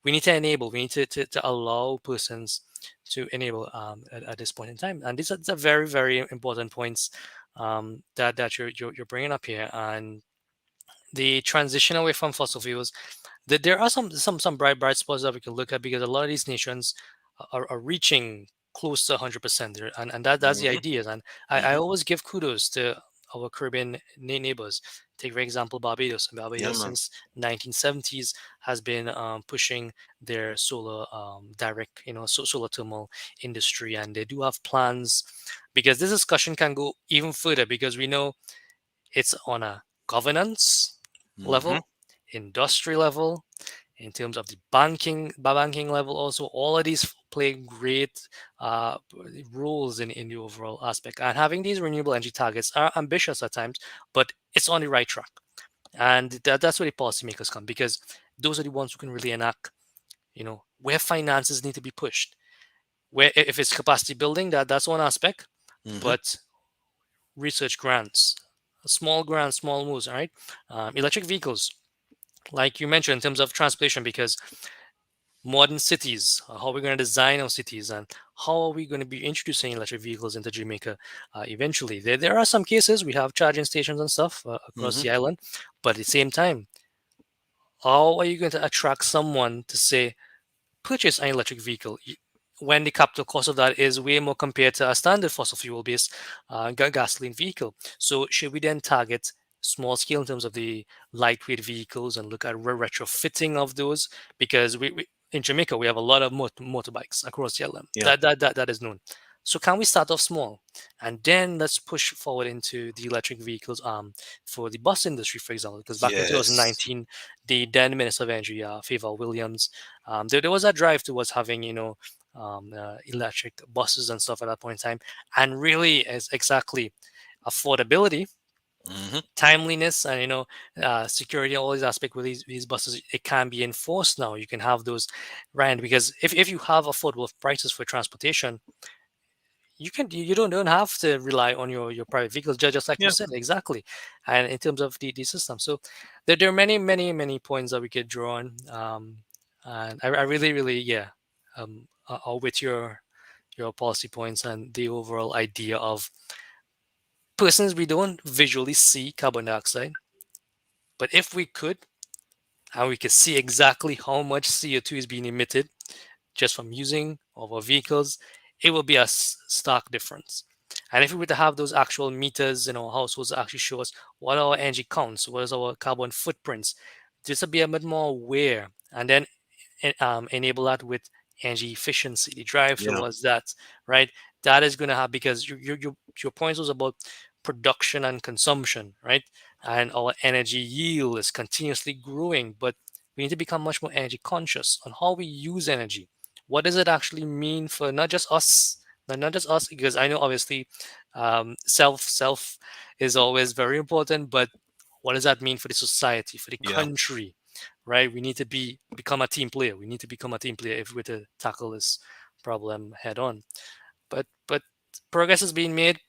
we need to enable, we need to allow persons to enable at this point in time. And these are very, very important points that you're bringing up here. And the transition away from fossil fuels, there are some bright spots that we can look at, because a lot of these nations are reaching close to 100% there, and that's the ideas. And I always give kudos to our Caribbean neighbors. Take for example Barbados. Barbados since 1970s has been pushing their solar direct, solar thermal industry, and they do have plans, because this discussion can go even further, because we know it's on a governance level, industry level, in terms of the banking level. Also, all of these play great roles in the overall aspect. And having these renewable energy targets are ambitious at times, but it's on the right track. And that's where the policymakers come, because those are the ones who can really enact, where finances need to be pushed. Where if it's capacity building, that's one aspect, but research grants, small moves, all right? Electric vehicles, like you mentioned, in terms of transportation, because modern cities, how we're going to design our cities, and how are we going to be introducing electric vehicles into Jamaica eventually. There are some cases we have charging stations and stuff across the island, but at the same time, how are you going to attract someone to say, purchase an electric vehicle, when the capital cost of that is way more compared to a standard fossil fuel based gasoline vehicle? So should we then target small scale in terms of the lightweight vehicles and look at retrofitting of those? Because we in Jamaica we have a lot of motorbikes across the island. That is known. So can we start off small, and then let's push forward into the electric vehicles for the bus industry, for example? Because back in 2019, the then Minister of Energy, Favour Williams, there was a drive towards having electric buses and stuff at that point in time, and really is exactly affordability, timeliness, and security, all these aspects with these buses. It can be enforced now. You can have those right, because if you have affordable prices for transportation, you don't have to rely on your private vehicles, just like you said, exactly. And in terms of the system, so there are many points that we could draw on, and I really with your policy points and the overall idea of Persons, we don't visually see carbon dioxide, but if we could, and we could see exactly how much CO2 is being emitted just from using of our vehicles, it will be a stark difference. And if we were to have those actual meters in our households that actually show us what our energy counts, what is our carbon footprints, just to be a bit more aware, and then enable that with energy efficiency, the drive Yeah. towards that, right? That is going to have, because your point was about production and consumption, right? And our energy yield is continuously growing, but we need to become much more energy conscious on how we use energy. What does it actually mean for not just us, not just us, because I know obviously self is always very important, but what does that mean for the society, for the Yeah. country, right? We need to become a team player. We need to become a team player if we're to tackle this problem head on. But progress is being made,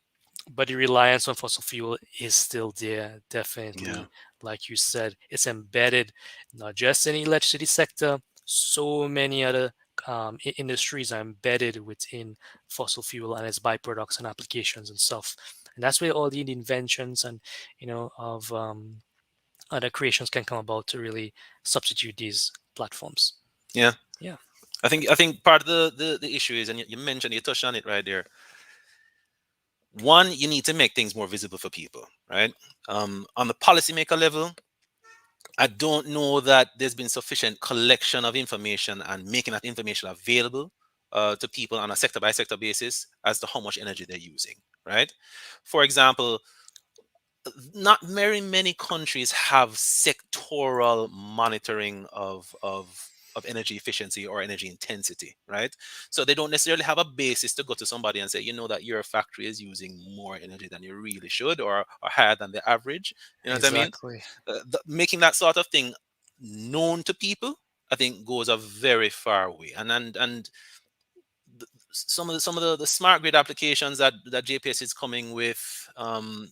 but the reliance on fossil fuel is still there, definitely. Yeah. Like you said, it's embedded not just in the electricity sector. So many other industries are embedded within fossil fuel and its byproducts and applications and stuff. And that's where all the inventions and of other creations can come about to really substitute these platforms. Yeah. Yeah. I think part of the issue is, and you mentioned, you touched on it right there. One, you need to make things more visible for people, right? On the policymaker level, I don't know that there's been sufficient collection of information and making that information available to people on a sector by sector basis as to how much energy they're using, right? For example, not very many countries have sectoral monitoring of energy efficiency or energy intensity, right? So they don't necessarily have a basis to go to somebody and say, you know, that your factory is using more energy than you really should, or higher than the average. You know what I mean? Exactly. Making that sort of thing known to people, I think, goes a very far way. And some of the smart grid applications that JPS is coming with,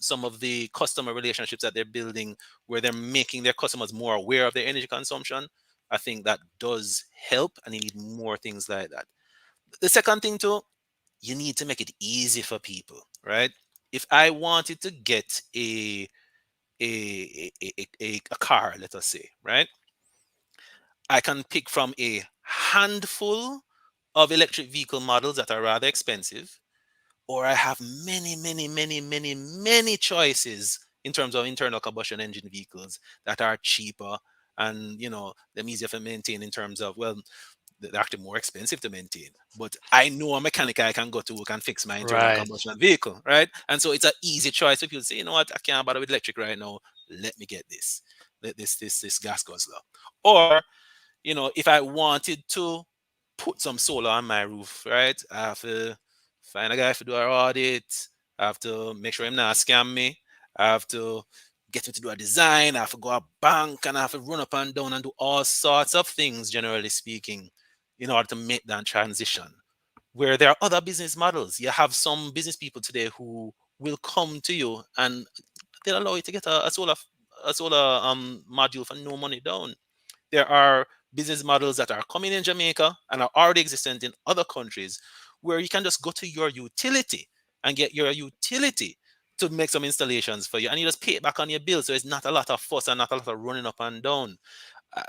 some of the customer relationships that they're building, where they're making their customers more aware of their energy consumption, I think that does help, and you need more things like that. The second thing too, you need to make it easy for people, right? If I wanted to get a car, let us say, right, I can pick from a handful of electric vehicle models that are rather expensive, or I have many choices in terms of internal combustion engine vehicles that are cheaper, and them easier to maintain in terms of, well, they're actually more expensive to maintain, but I know a mechanic I can go to who can fix my internal Right. combustion vehicle, right? And so it's an easy choice. If people say, you know what, I can't bother with electric right now, let me get this, this gas guzzler. Or if I wanted to put some solar on my roof, right, I have to find a guy to do an audit. I have to make sure him not scam me. I have to get him to do a design. I have to go a bank, and I have to run up and down and do all sorts of things, generally speaking, in order to make that transition. Where there are other business models. You have some business people today who will come to you and they'll allow you to get a solar module for no money down. There are business models that are coming in Jamaica and are already existent in other countries, where you can just go to your utility and get your utility to make some installations for you, and you just pay it back on your bill. So it's not a lot of fuss and not a lot of running up and down. Uh,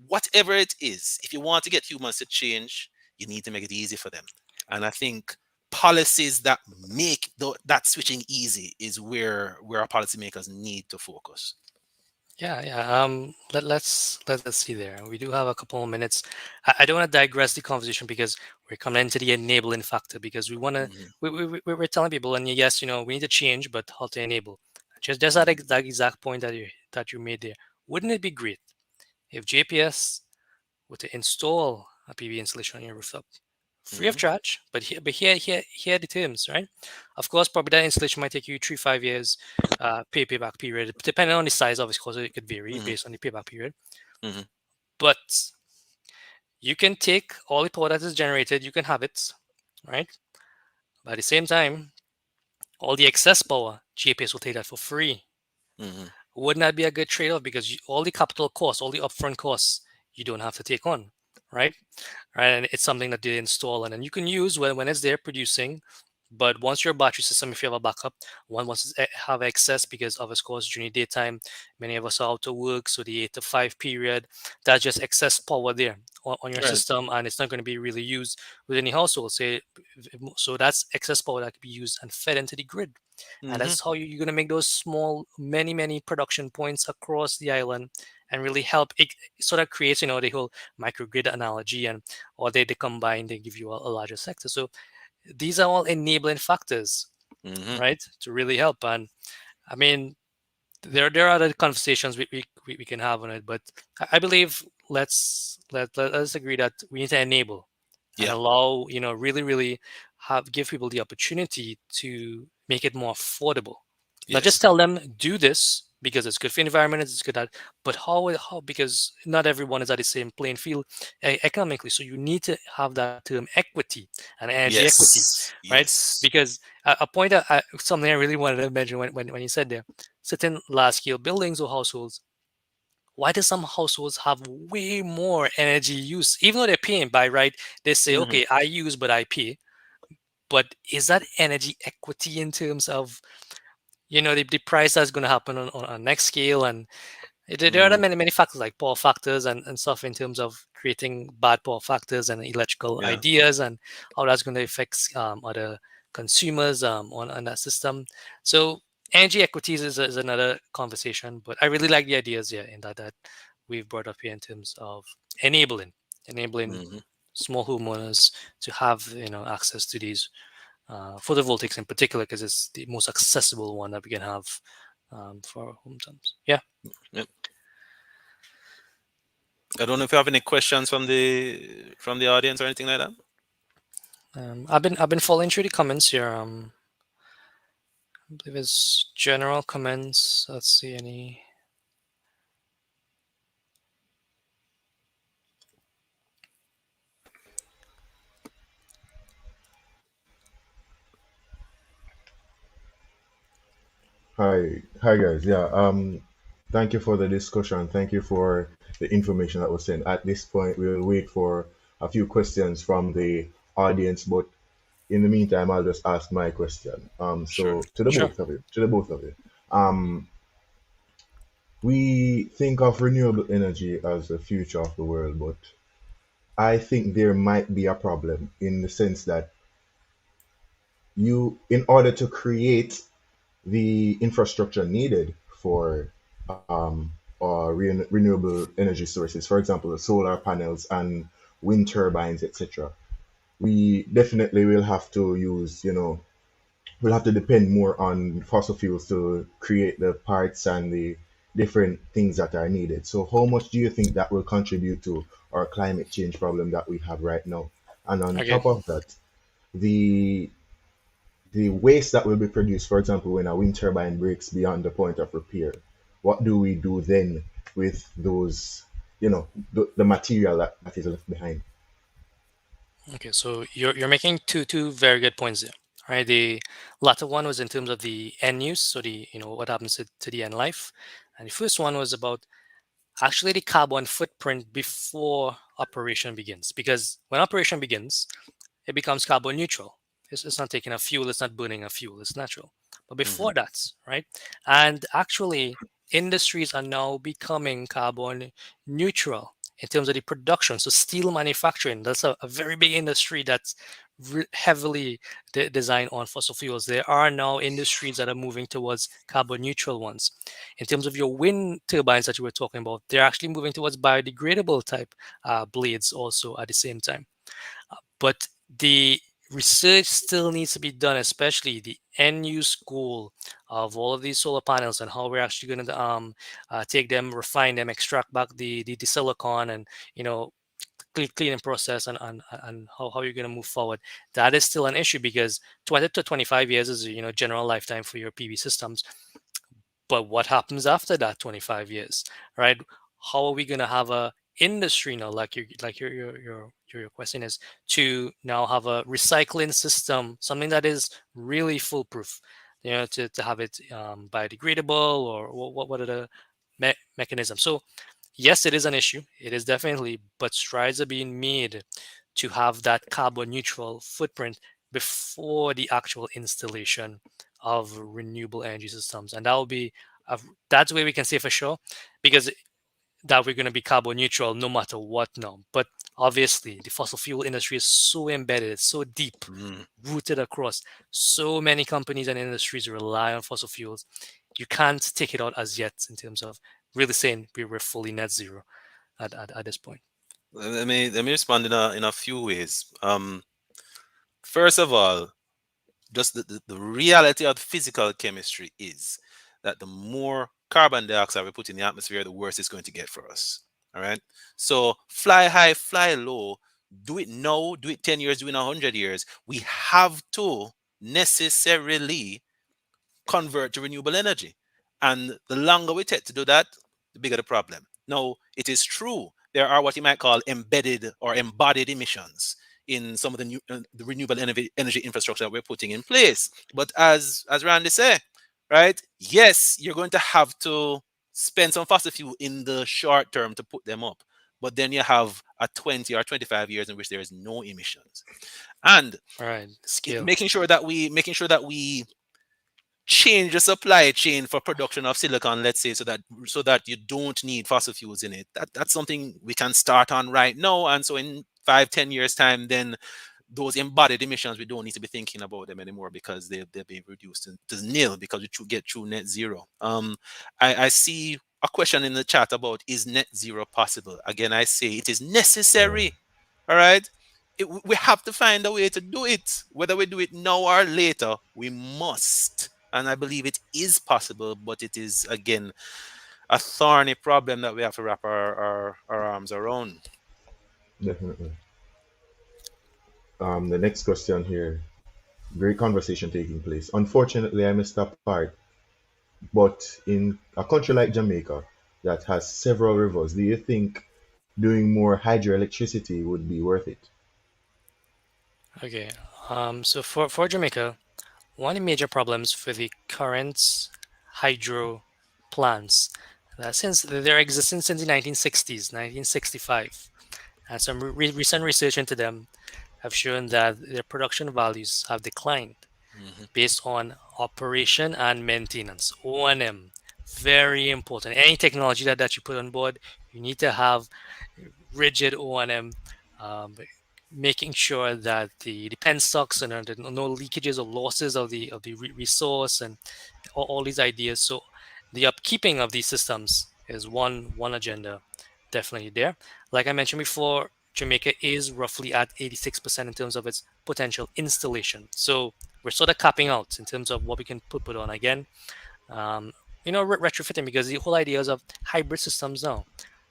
Whatever it is, if you want to get humans to change, you need to make it easy for them. And I think policies that make that switching easy is where our policymakers need to focus. Yeah. Let's see there. We do have a couple of minutes. I don't want to digress the conversation, because we're coming into the enabling factor, because we want to. We're telling people, and yes, we need to change, but how to enable. Just that exact point that you made there. Wouldn't it be great if JPS were to install a PV installation on your rooftop, free of charge? But here are the terms, right? Of course, probably that installation might take you 3-5 years payback period, depending on the size, obviously, because it could vary based on the payback period. But you can take all the power that is generated, you can have it, right? But at the same time, all the excess power, JPS will take that for free. Wouldn't that be a good trade-off? Because all the capital costs, all the upfront costs, you don't have to take on, right? And it's something that they install, and then you can use when it's there producing. But once your battery system, if you have a backup, once it have excess, because of course during daytime, many of us are out to work, so the 8 to 5 period, that's just excess power there on your Right. system, and it's not going to be really used with any household. Say, so that's excess power that could be used and fed into the grid, and Mm-hmm. that's how you're going to make those small, many production points across the island, and really help. It sort of creates, the whole microgrid analogy, and or they combine, they give you a larger sector. So these are all enabling factors, Mm-hmm. right, to really help. And I mean, there are other conversations we can have on it, but I believe let's agree that we need to enable and Yeah. allow, really give people the opportunity to make it more affordable. Not just Yes. tell them do this because it's good for the environment, it's good at, but how, because not everyone is at the same playing field economically. So you need to have that term equity and energy equity, Yes. right? Yes. Because a point something I really wanted to mention when you said there, certain large scale buildings or households, why do some households have way more energy use even though they're paying by right? They say, Mm-hmm. okay, I use but I pay, but is that energy equity in terms of the price that's going to happen on a next scale? And there are Mm-hmm. many factors like power factors and stuff in terms of creating bad power factors and electrical Yeah. ideas and how that's going to affect other consumers on that system. So energy equities is another conversation, but I really like the ideas here in that we've brought up here in terms of enabling Mm-hmm. small homeowners to have access to these photovoltaics in particular, because it's the most accessible one that we can have for our hometowns. Yeah. Yep. I don't know if you have any questions from the audience or anything like that. I've been following through the comments here. I believe it's general comments. Let's see any. Hi guys. Yeah. Thank you for the discussion. Thank you for the information that was sent. At this point, we'll wait for a few questions from the audience, but in the meantime, I'll just ask my question. Sure. So to the Sure. both of you, we think of renewable energy as the future of the world, but I think there might be a problem in the sense that in order to create the infrastructure needed for renewable energy sources, for example, the solar panels and wind turbines, etc. We definitely will have to we'll have to depend more on fossil fuels to create the parts and the different things that are needed. So, how much do you think that will contribute to our climate change problem that we have right now? And on Okay. top of that, the the waste that will be produced, for example, when a wind turbine breaks beyond the point of repair, what do we do then with those, the material that is left behind? Okay. So you're making two very good points there. Right. The latter one was in terms of the end use, so the what happens to the end life, and the first one was about actually the carbon footprint before operation begins. Because when operation begins, it becomes carbon neutral. It's not taking a fuel, it's not burning a fuel, it's natural. But Mm-hmm. before that, right? And actually, industries are now becoming carbon neutral in terms of the production. So, steel manufacturing, that's a very big industry that's heavily designed on fossil fuels. There are now industries that are moving towards carbon neutral ones. In terms of your wind turbines that you were talking about, they're actually moving towards biodegradable type blades also at the same time. But the research still needs to be done, especially the end use goal of all of these solar panels and how we're actually going to take them, refine them, extract back the silicon, and clean and process, and how you're going to move forward. That is still an issue because 20 to 25 years is general lifetime for your PV systems. But what happens after that 25 years, right? How are we going to have a industry now, like your question is, to now have a recycling system, something that is really foolproof, to have it biodegradable, or what are the mechanisms? So yes, it is an issue. It is definitely, but strides are being made to have that carbon neutral footprint before the actual installation of renewable energy systems. And that will be that's where we can say for sure, because that we're going to be carbon neutral no matter what now. But obviously, the fossil fuel industry is so embedded, it's so deep, rooted across so many companies and industries rely on fossil fuels. You can't take it out as yet in terms of really saying we're fully net zero at this point. Let me respond in a few ways. First of all, just the reality of physical chemistry is that the more carbon dioxide we put in the atmosphere, the worse it's going to get for us. All right. So fly high, fly low, do it now, do it 10 years, do it in 100 years. We have to necessarily convert to renewable energy. And the longer we take to do that, the bigger the problem. Now, it is true, there are what you might call embedded or embodied emissions in some of the renewable energy infrastructure that we're putting in place. But as Randy said, right, yes, you're going to have to spend some fossil fuel in the short term to put them up. But then you have a 20 or 25 years in which there is no emissions. And Right, scale. making sure that we change the supply chain for production of silicon, let's say, so that you don't need fossil fuels in it. That's something we can start on right now. And so in 5-10 years time, then those embodied emissions, we don't need to be thinking about them anymore because they'll be reduced to nil because we get through net zero. I see a question in the chat about, is net zero possible? Again, I say it is necessary. All right. We have to find a way to do it. Whether we do it now or later, we must. And I believe it is possible, but it is, again, a thorny problem that we have to wrap our arms around. Definitely. The next question here. Great conversation taking place. Unfortunately, I missed that part. But in a country like Jamaica that has several rivers, do you think doing more hydroelectricity would be worth it? Okay. So for Jamaica, one of the major problems for the current hydro plants, since their existence since the 1960s, 1965, and some recent research into them have shown that their production values have declined based on operation and maintenance, O&M. Very important. Any technology that you put on board, you need to have rigid O&M, making sure that the pen stocks and there are no leakages or losses of the resource and all these ideas. So the upkeeping of these systems is one agenda definitely there. Like I mentioned before, Jamaica is roughly at 86% in terms of its potential installation. So we're sort of capping out in terms of what we can put on again. Retrofitting, because the whole idea is of hybrid systems now.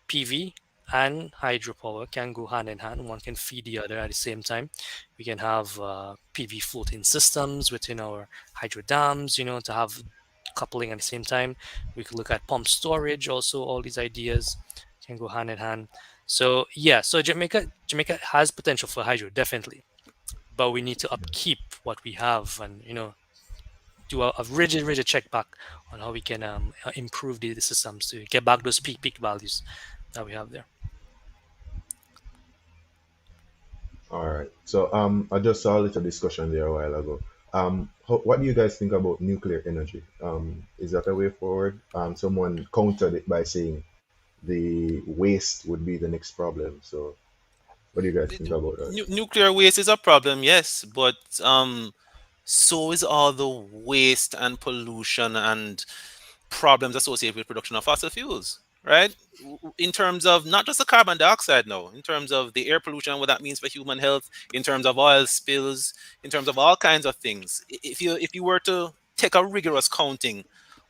PV and hydropower can go hand in hand. One can feed the other at the same time. We can have PV floating systems within our hydro dams, to have coupling at the same time. We could look at pump storage also. All these ideas can go hand in hand. So yeah, so Jamaica has potential for hydro, definitely. But we need to upkeep what we have and, do a rigid check back on how we can improve the systems to get back those peak values that we have there. All right. So I just saw a little discussion there a while ago. What do you guys think about nuclear energy? Is that a way forward? Someone countered it by saying the waste would be the next problem. So what do you guys think about that? Nuclear waste is a problem, yes, but so is all the waste and pollution and problems associated with production of fossil fuels, right? In terms of not just the carbon dioxide now, in terms of the air pollution, what that means for human health, in terms of oil spills, in terms of all kinds of things. If you were to take a rigorous counting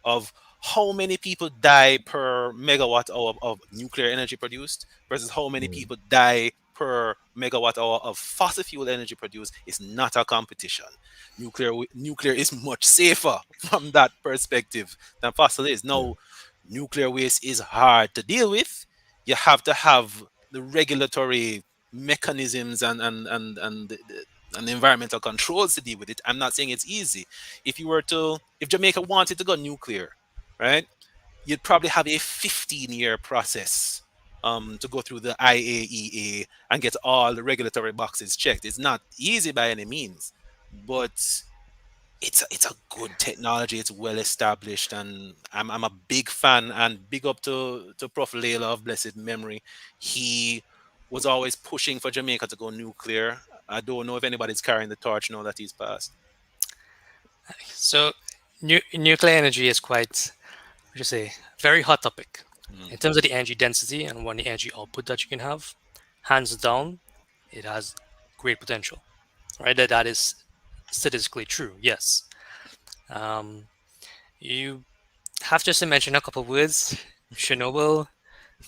of how many people die per megawatt hour of nuclear energy produced versus how many people die per megawatt hour of fossil fuel energy produced, is not a competition. Nuclear is much safer from that perspective than fossil is. Now, nuclear waste is hard to deal with. You have to have the regulatory mechanisms and environmental controls to deal with it. I'm not saying it's easy. If Jamaica wanted to go nuclear, right, you'd probably have a 15-year process to go through the IAEA and get all the regulatory boxes checked. It's not easy by any means. but it's a good technology. It's well established, and I'm a big fan. And big up to Prof. Layla of blessed memory. He was always pushing for Jamaica to go nuclear. I don't know if anybody's carrying the torch now that he's passed. So, nuclear energy is quite, what you say, very hot topic in terms of the energy density and one the energy output that you can have. Hands down, it has great potential, right? That is statistically true. Yes. You have just to mention a couple of words, Chernobyl,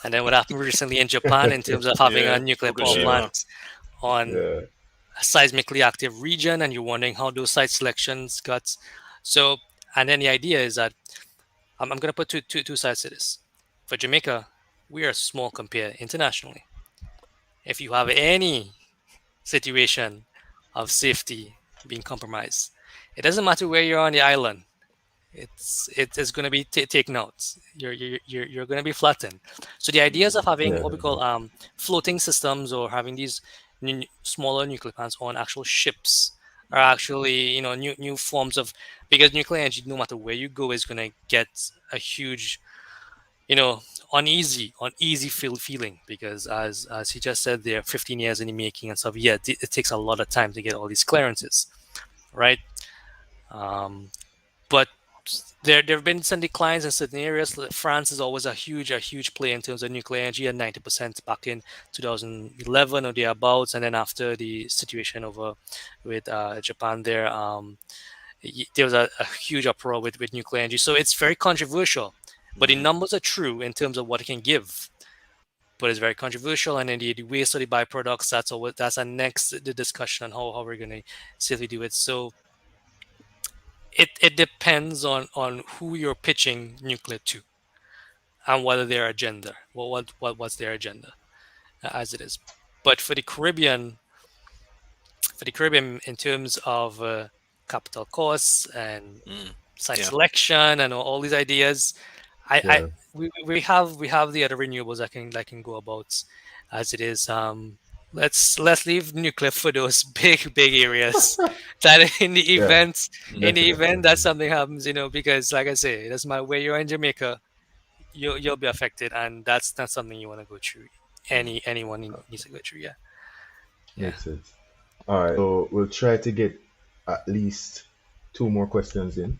and then what happened recently in Japan in terms of having a Yeah, nuclear power Fukushima. plant on Yeah. a seismically active region, and you're wondering how those site selections got. So, and then the idea is that I'm going to put two sides to this. For Jamaica, we are small compared internationally. If you have any situation of safety being compromised, it doesn't matter where you're on the island. It is going to be taken out. You're going to be flattened. So the ideas of having what we Definitely. call floating systems or having these smaller nuclear plants on actual ships are actually new forms of, because nuclear energy, no matter where you go, is going to get a huge you know uneasy feeling, because as he just said, they're 15 years in the making and stuff. Yeah, it takes a lot of time to get all these clearances, right? But there have been some declines in certain areas. France is always a huge player in terms of nuclear energy at 90% back in 2011 or thereabouts, and then after the situation over with Japan there was a huge uproar with nuclear energy. So it's very controversial, but the numbers are true in terms of what it can give. But it's very controversial, and then the waste of the byproducts. That's our next the discussion on how we're going to safely do it. So it depends on who you're pitching nuclear to and whether their agenda, what's their agenda as it is. But for the Caribbean, in terms of capital costs and site Yeah. selection and all these ideas, Yeah. we have the other renewables that can go about as it is. Let's leave nuclear for those big areas that in the Yeah. event Definitely. that something happens, because like I say, that's my where you're in Jamaica, you'll be affected, and that's not something you want to go through. Anyone needs to go through. Yeah. Makes sense. All right. So we'll try to get at least two more questions in,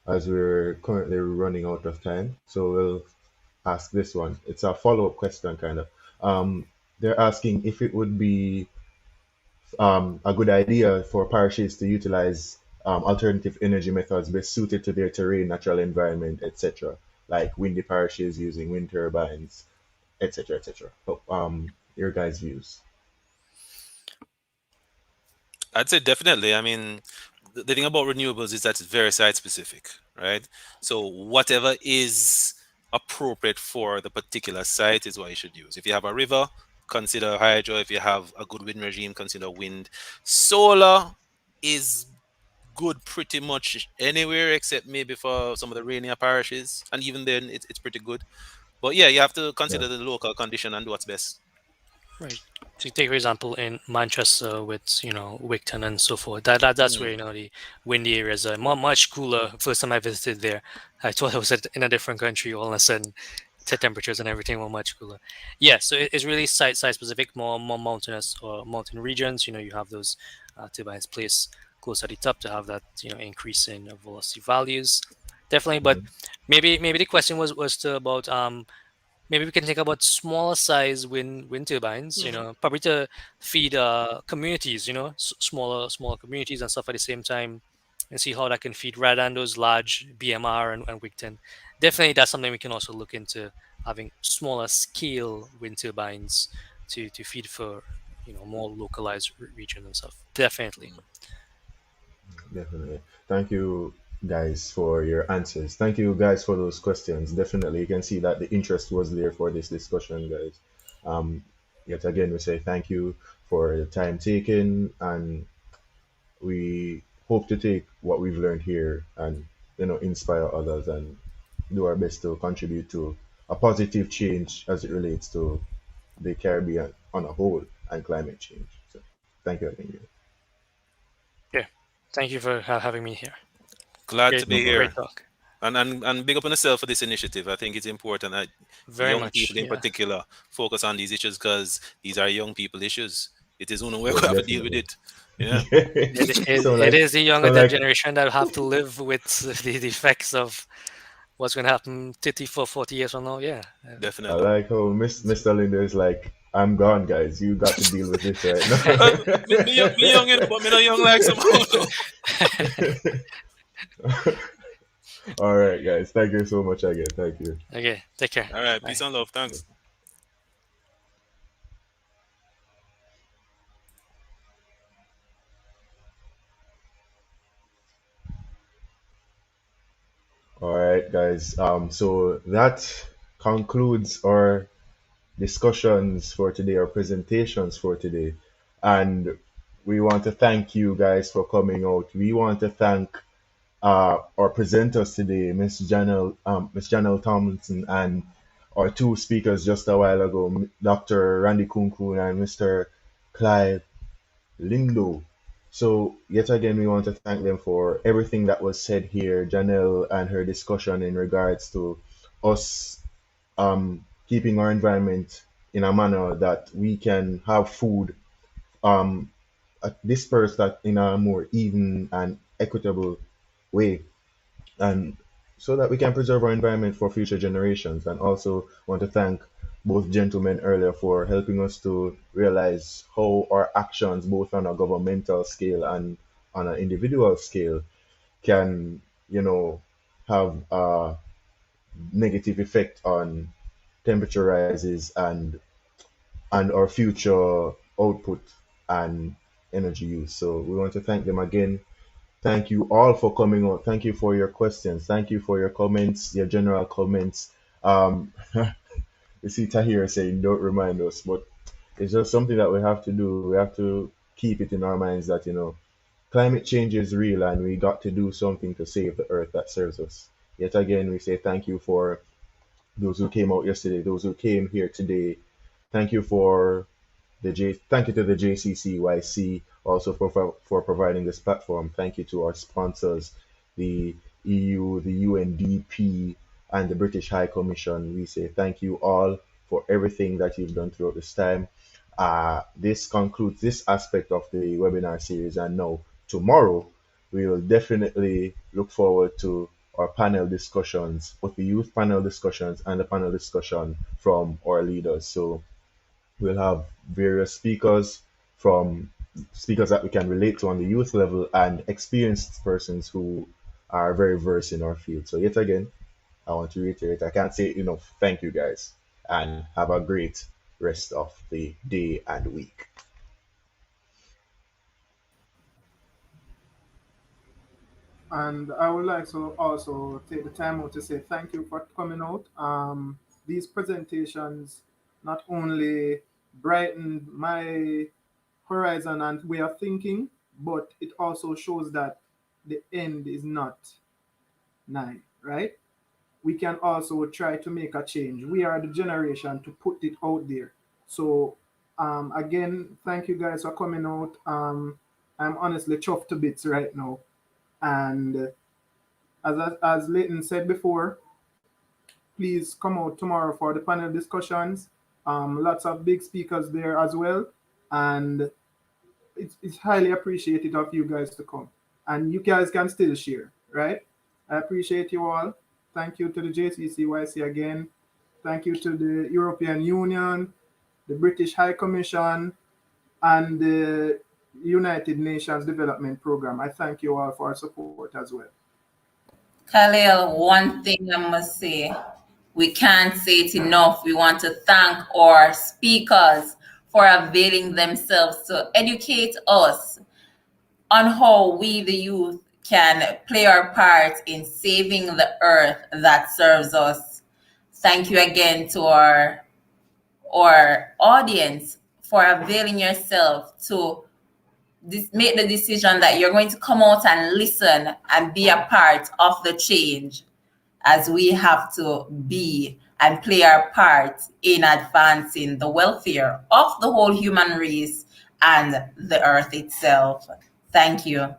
as we're currently running out of time. So we'll ask this one. It's a follow-up question, kind of. They're asking if it would be a good idea for parishes to utilize alternative energy methods best suited to their terrain, natural environment, etc., like windy parishes using wind turbines, etc., etc. So, your guys' views. I'd say definitely. I mean, the thing about renewables is that it's very site specific, right? So whatever is appropriate for the particular site is what you should use. If you have a river, consider hydro. If you have a good wind regime, consider wind. Solar is good pretty much anywhere except maybe for some of the rainier parishes, and even then it's pretty good. But yeah, you have to Yeah. consider the local condition and do what's best. Right. To take for example in Manchester with Wigton and so forth, that's where the windy areas are much cooler. First time I visited there, I thought I was in a different country. All of a sudden, the temperatures and everything were much cooler. Yeah, so it's really site specific, more mountainous or mountain regions. You have those turbines placed close at the top to have that increase in velocity values. Definitely, but maybe the question was to about maybe we can think about smaller size wind turbines, probably to feed communities, smaller communities and stuff at the same time, and see how that can feed rather than those large BMR and Wigton. Definitely, that's something we can also look into, having smaller scale wind turbines to feed for more localized regions and stuff. Definitely. Definitely. Thank you, guys, for your answers. Thank you, guys, for those questions. Definitely, you can see that the interest was there for this discussion, guys. Yet again, we say thank you for the time taken, and we hope to take what we've learned here and inspire others and do our best to contribute to a positive change as it relates to the Caribbean on a whole and climate change. So, thank you again. Thank you for having me here. Glad to be here. Great talk. And big up on yourself for this initiative. I think it's important that Very young much, people in yeah. particular focus on these issues, because these are young people issues. It is only we're Yeah, going to have to deal with definitely. it. Yeah. So It is the younger like generation that have to live with the effects of what's going to happen 30, 40 years from now. Yeah. I Definitely. like how Mr. Linda is like, I'm gone, guys. You got to deal with this right Me young, but me not young like some. All right, guys. Thank you so much again. Thank you. Okay, take care. All right, Bye. peace and love. Thanks. All right, guys. So that concludes our discussions for today, our presentations for today. And we want to thank you guys for coming out. We want to thank our presenters today, Miss Janelle Tomlinson, and our two speakers just a while ago, Dr. Randy Kunkun and Mr. Clive Lindo. So yet again, we want to thank them for everything that was said here. Janelle and her discussion in regards to us keeping our environment in a manner that we can have food um, dispersed that in a more even and equitable way, and so that we can preserve our environment for future generations. And also want to thank both gentlemen earlier for helping us to realize how our actions, both on a governmental scale and on an individual scale, can, have a negative effect on temperature rises and our future output and energy use. So we want to thank them again. Thank you all for coming on. Thank you for your questions. Thank you for your comments, your general comments. You see Tahir saying, don't remind us, but it's just something that we have to do. We have to keep it in our minds that, climate change is real and we got to do something to save the earth that serves us. Yet again, we say thank you for those who came out yesterday, those who came here today. Thank you for thank you to the JCCYC also for providing this platform. Thank you to our sponsors, the EU, the UNDP, and the British High Commission. We say thank you all for everything that you've done throughout this time. This concludes this aspect of the webinar series, and now tomorrow we will definitely look forward to our panel discussions, both the youth panel discussions and the panel discussion from our leaders. So we'll have various speakers from speakers that we can relate to on the youth level and experienced persons who are very versed in our field. So yet again, I want to reiterate, I can't say it enough. Thank you guys and have a great rest of the day and week. And I would like to also take the time out to say thank you for coming out. These presentations not only brighten my horizon and way of thinking, but it also shows that the end is not nigh, right? We can also try to make a change. We are the generation to put it out there. So again, thank you guys for coming out. I'm honestly chuffed to bits right now. And as Leighton said before, please come out tomorrow for the panel discussions. Lots of big speakers there as well. And it's highly appreciated of you guys to come. And you guys can still share, right? I appreciate you all. Thank you to the JCCYC again. Thank you to the European Union, the British High Commission, and the United Nations Development Program. I thank you all for our support as well. Khalil, one thing I must say, we can't say it enough. We want to thank our speakers for availing themselves to educate us on how we, the youth, can play our part in saving the earth that serves us. Thank you again to our audience for availing yourself to make the decision that you're going to come out and listen and be a part of the change, as we have to be and play our part in advancing the welfare of the whole human race and the earth itself. Thank you.